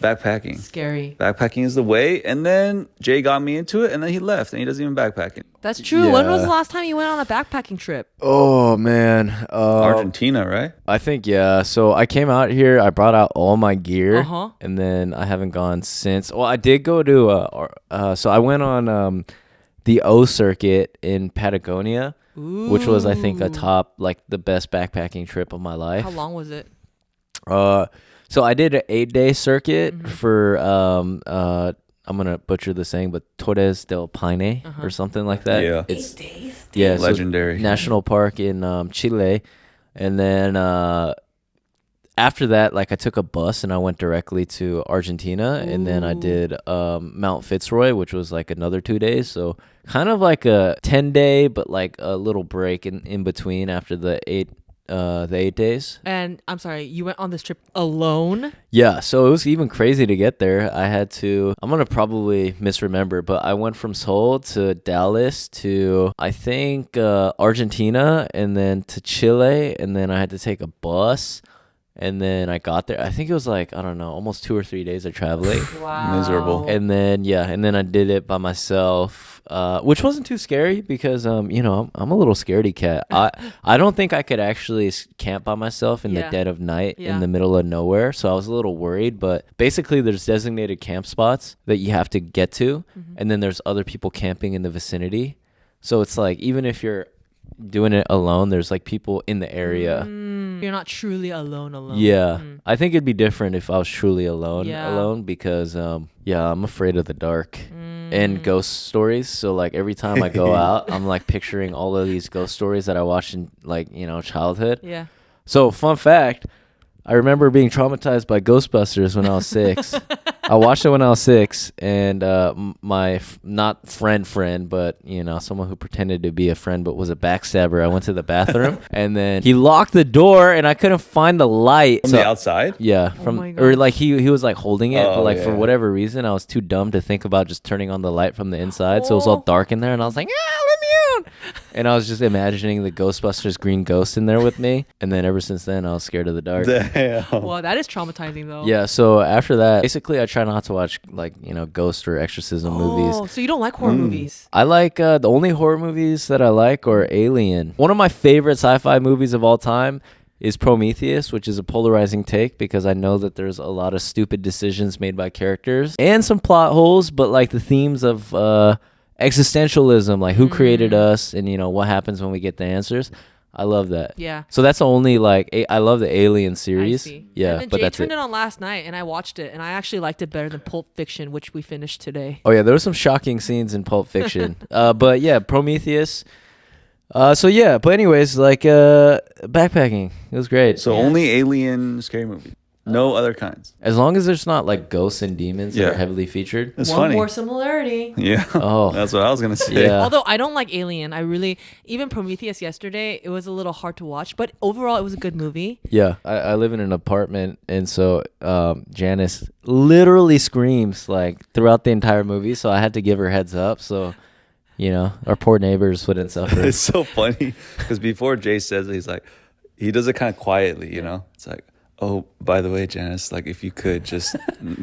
backpacking. scary. Backpacking is the way. And then Jay got me into it and then he left and he doesn't even backpack it. That's true. When was Yeah. the last time you went on a backpacking trip? Oh, man. Argentina, right? I think, yeah. So I came out here. I brought out all my gear. Uh-huh. And then I haven't gone since. Well, I did go to, so I went on the O circuit in Patagonia, which was, I think, a top, like the best backpacking trip of my life. How long was it? So I did an 8-day circuit for, I'm going to butcher the saying, but Torres del Paine or something like that. Yeah. It's, days. yeah, so Legendary. national park in Chile. And then after that, like I took a bus and I went directly to Argentina. And then I did Mount Fitzroy, which was like another 2 days. So kind of like a 10-day, but like a little break in between after the 8 days. And I'm sorry, you went on this trip alone? Yeah, so it was even crazy to get there. I'm going to probably misremember, but I went from Seoul to Dallas to, I think, Argentina, and then to Chile, and then I had to take a bus, and then I got there. I think it was like, I don't know, almost 2 or 3 days of traveling. Wow. Miserable. And then, I did it by myself, which wasn't too scary because, I'm a little scaredy cat. I don't think I could actually camp by myself in the Yeah. dead of night Yeah. in the middle of nowhere. So I was a little worried, but basically there's designated camp spots that you have to get to. And then there's other people camping in the vicinity. So it's like, even if you're doing it alone, there's like people in the area. You're not truly alone. Yeah, I think it'd be different if I was truly alone Yeah. because I'm afraid of the dark and ghost stories. So like every time I go out, I'm like picturing all of these ghost stories that I watched in like, childhood. Yeah. So fun fact, I remember being traumatized by Ghostbusters when I was 6. I watched it when I was 6, and not friend, but someone who pretended to be a friend but was a backstabber. I went to the bathroom, and then he locked the door, and I couldn't find the light. From the outside? Yeah, Oh my or gosh. like he was like holding it, but like yeah. for whatever reason, I was too dumb to think about just turning on the light from the inside, so it was all Oh. dark in there, and I was like, let me out. And I was just imagining the Ghostbusters green ghost in there with me, and then ever since then, I was scared of the dark. Damn. Well, that is traumatizing though. Yeah, so after that, basically I try not to watch like, ghost or exorcism movies. Oh, so you don't like horror movies? I like the only horror movies that I like are Alien. One of my favorite sci-fi movies of all time is Prometheus, which is a polarizing take because I know that there's a lot of stupid decisions made by characters and some plot holes, but like the themes of existentialism, like who created us and what happens when we get the answers. I love that. Yeah. So that's the only I love the Alien I series. see. Yeah, And then but Jay that's turned it. it on last night, and I watched it, and I actually liked it better than Pulp Fiction, which we finished today. Oh yeah, there were some shocking scenes in Pulp Fiction. But yeah, Prometheus. So yeah, but anyways, like backpacking, it was great. So only alien scary movie. No other kinds. As long as there's not like ghosts and demons that Yeah. are heavily featured. It's One funny. more similarity. Yeah. Oh. That's what I was gonna say. Yeah. Although I don't like Alien, even Prometheus yesterday, it was a little hard to watch, but overall it was a good movie. Yeah, I live in an apartment, and so Janice literally screams like throughout the entire movie. So I had to give her heads up. So our poor neighbors wouldn't suffer. It's so funny because before Jay says it, he's like, he does it kind of quietly, It's like, oh, by the way, Janice, like if you could just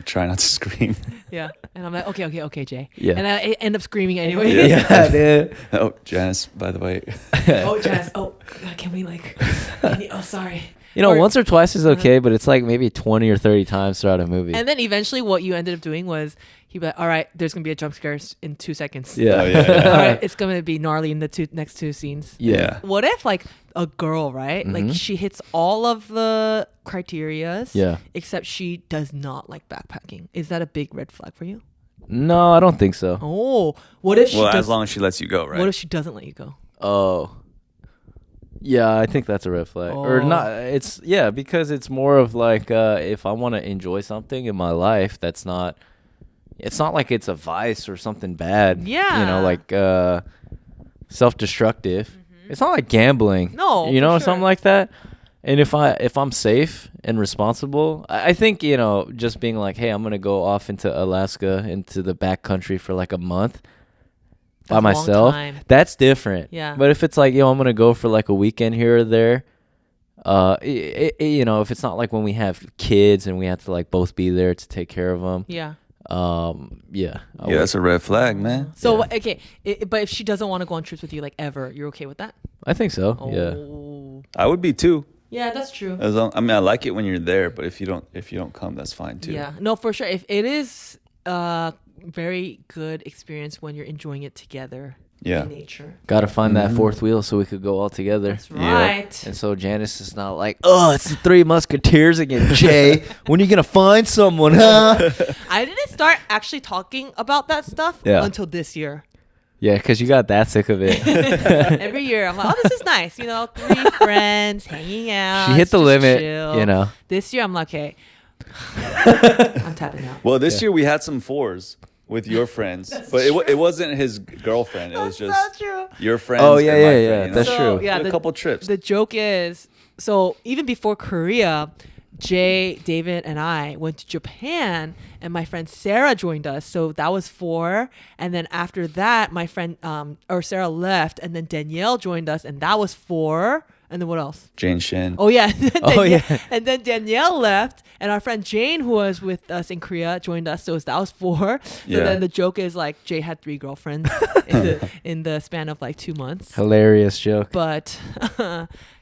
try not to scream. Yeah. And I'm like, okay, Jay. Yeah. And I end up screaming anyway. Yeah, dude. Oh, Janice, by the way. Oh, Janice. Oh, can we oh, sorry. Once or twice is okay, but it's like maybe 20 or 30 times throughout a movie. And then eventually what you ended up doing was he'd be like, all right, there's going to be a jump scare in 2 seconds. Yeah. Oh, yeah. All right, it's going to be gnarly in the next two scenes. Yeah. What if like a girl, right? Like she hits all of the criterias, Yeah. except she does not like backpacking. Is that a big red flag for you? No, I don't think so. Oh, what if she Well, does, as long as she lets you go, right? what if she doesn't let you go? Oh. Yeah, I think that's a red flag. Or Oh. not. Because it's more of like if I want to enjoy something in my life, it's not like it's a vice or something bad. Yeah. Like self-destructive. It's not like gambling. No, for something sure. like that. And if I'm safe and responsible, I think just being like, hey, I'm gonna go off into Alaska, into the backcountry for like a month by That's a long myself. time. That's different. Yeah. But if it's like, I'm gonna go for like a weekend here or there, if it's not like when we have kids and we have to like both be there to take care of them. Yeah. Yeah. Yeah, that's a red flag, man. So okay, but if she doesn't want to go on trips with you, like ever, you're okay with that? I think so. Yeah. Oh. I would be too. Yeah, that's true. As long, I mean, I like it when you're there, but if you don't come, that's fine too. Yeah, no, for sure. If it is a very good experience when you're enjoying it together Yeah. in nature. Gotta find that fourth wheel so we could go all together. That's Yeah. right. And so Janice is not like, oh, it's the Three Musketeers again, Jay. When are you gonna find someone, huh? I didn't start actually talking about that stuff Yeah. until this year. Yeah, because you got that sick of it. Every year, I'm like, oh, this is nice. 3 friends hanging out. She hit it's the just limit, chill. This year, I'm like, okay, I'm tapping out. Well, this year we had some fours with your friends, but it wasn't his girlfriend. It was just true. your friends. Oh, yeah, and my yeah, friend, yeah. you That's know? true. Yeah, Did a couple trips. The joke is, so even before Korea, Jay, David, and I went to Japan, and my friend Sarah joined us. So that was 4. And then after that, my friend Sarah left, and then Danielle joined us, and that was 4. And then what else? Jane Shin. Oh yeah. Oh, yeah. And then Danielle left, and our friend Jane, who was with us in Korea, joined us. So that was 4. So Yeah. then the joke is like Jay had 3 girlfriends in the span of like 2 months. Hilarious joke. But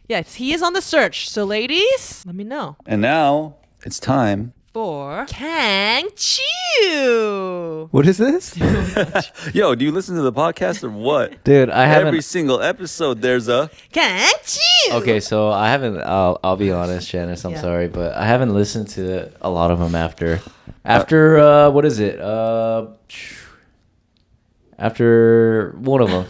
yes, he is on the search. So ladies, let me know And now it's time. for Kang Chew. What is this? Yo, do you listen to the podcast or what? Dude, I haven't. Every single episode, there's a. Kang Chew. Okay, so I haven't. I'll be honest, Janice. I'm Yeah. sorry, but I haven't listened to a lot of them after. What is it? After one of them.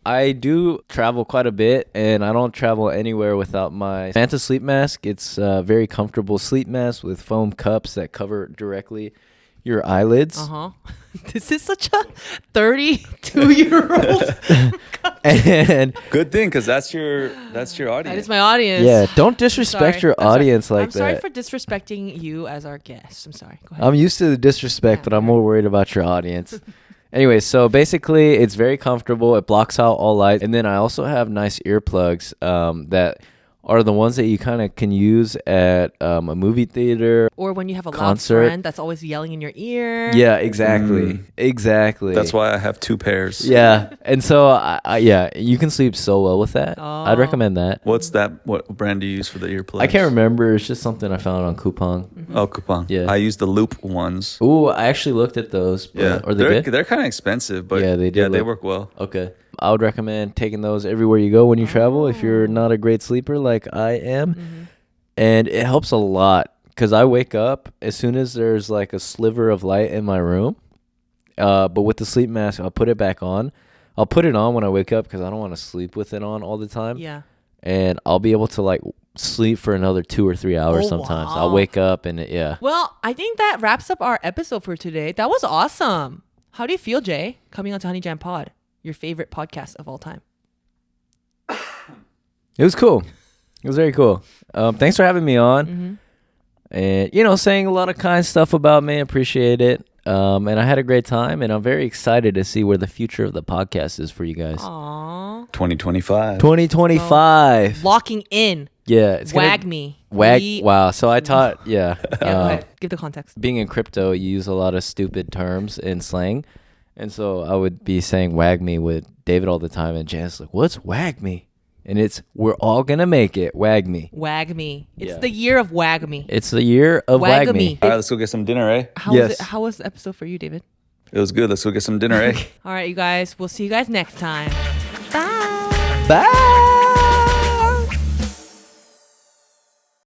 I do travel quite a bit, and I don't travel anywhere without my Manta sleep mask. It's a very comfortable sleep mask with foam cups that cover directly your eyelids. This is such a 32-year-old. And Good thing, because that's your audience. That is my audience. yeah, don't disrespect Sorry. your I'm sorry. audience like I'm sorry that. for disrespecting you as our guest. I'm sorry. Go ahead. I'm used to the disrespect, but I'm more worried about your audience. Anyway, so basically, it's very comfortable. It blocks out all light. And then I also have nice earplugs that are the ones that you kind of can use at a movie theater. Or when you have a loud concert. friend that's always yelling in your ear. Yeah, exactly. Exactly. That's why I have 2 pairs. Yeah. And so, yeah, you can sleep so well with that. I'd recommend that. What's that? What brand do you use for the earplugs? I can't remember. It's just something I found on Coupon. Oh, Coupon. Yeah. I use the Loop ones. Ooh, I actually looked at those. But, Yeah. Are they good? They're kind of expensive, but Yeah, they do they look- work well. Okay. I would recommend taking those everywhere you go when you travel if you're not a great sleeper like I am. And it helps a lot because I wake up as soon as there's like a sliver of light in my room. But with the sleep mask, I'll put it back on. I'll put it on when I wake up because I don't want to sleep with it on all the time. Yeah. And I'll be able to like sleep for another 2 or 3 hours Oh, sometimes. wow. I'll wake up and yeah. Well, I think that wraps up our episode for today. That was awesome. How do you feel, Jay, coming on to Honey Jam Pod, your favorite podcast of all time? It was cool. It was very cool. Thanks for having me on. And, saying a lot of kind stuff about me. Appreciate it. And I had a great time. And I'm very excited to see where the future of the podcast is for you guys. Aww. 2025. 2025. Locking in. Yeah. It's Wag me. Wow. So I taught, Yeah, go ahead. Give the context. being in crypto, you use a lot of stupid terms in slang. And so I would be saying wag me with David all the time. And Janice like, what's wag me? And it's, we're all going to make it. Wag me. Wag me. It's Yeah. the year of wag me. It's the year of wag me. Wag-a-me. All right, let's go get some dinner, eh? How Yes. was it? How was the episode for you, David? It was good. Let's go get some dinner, eh? All right, you guys. We'll see you guys next time. Bye. Bye.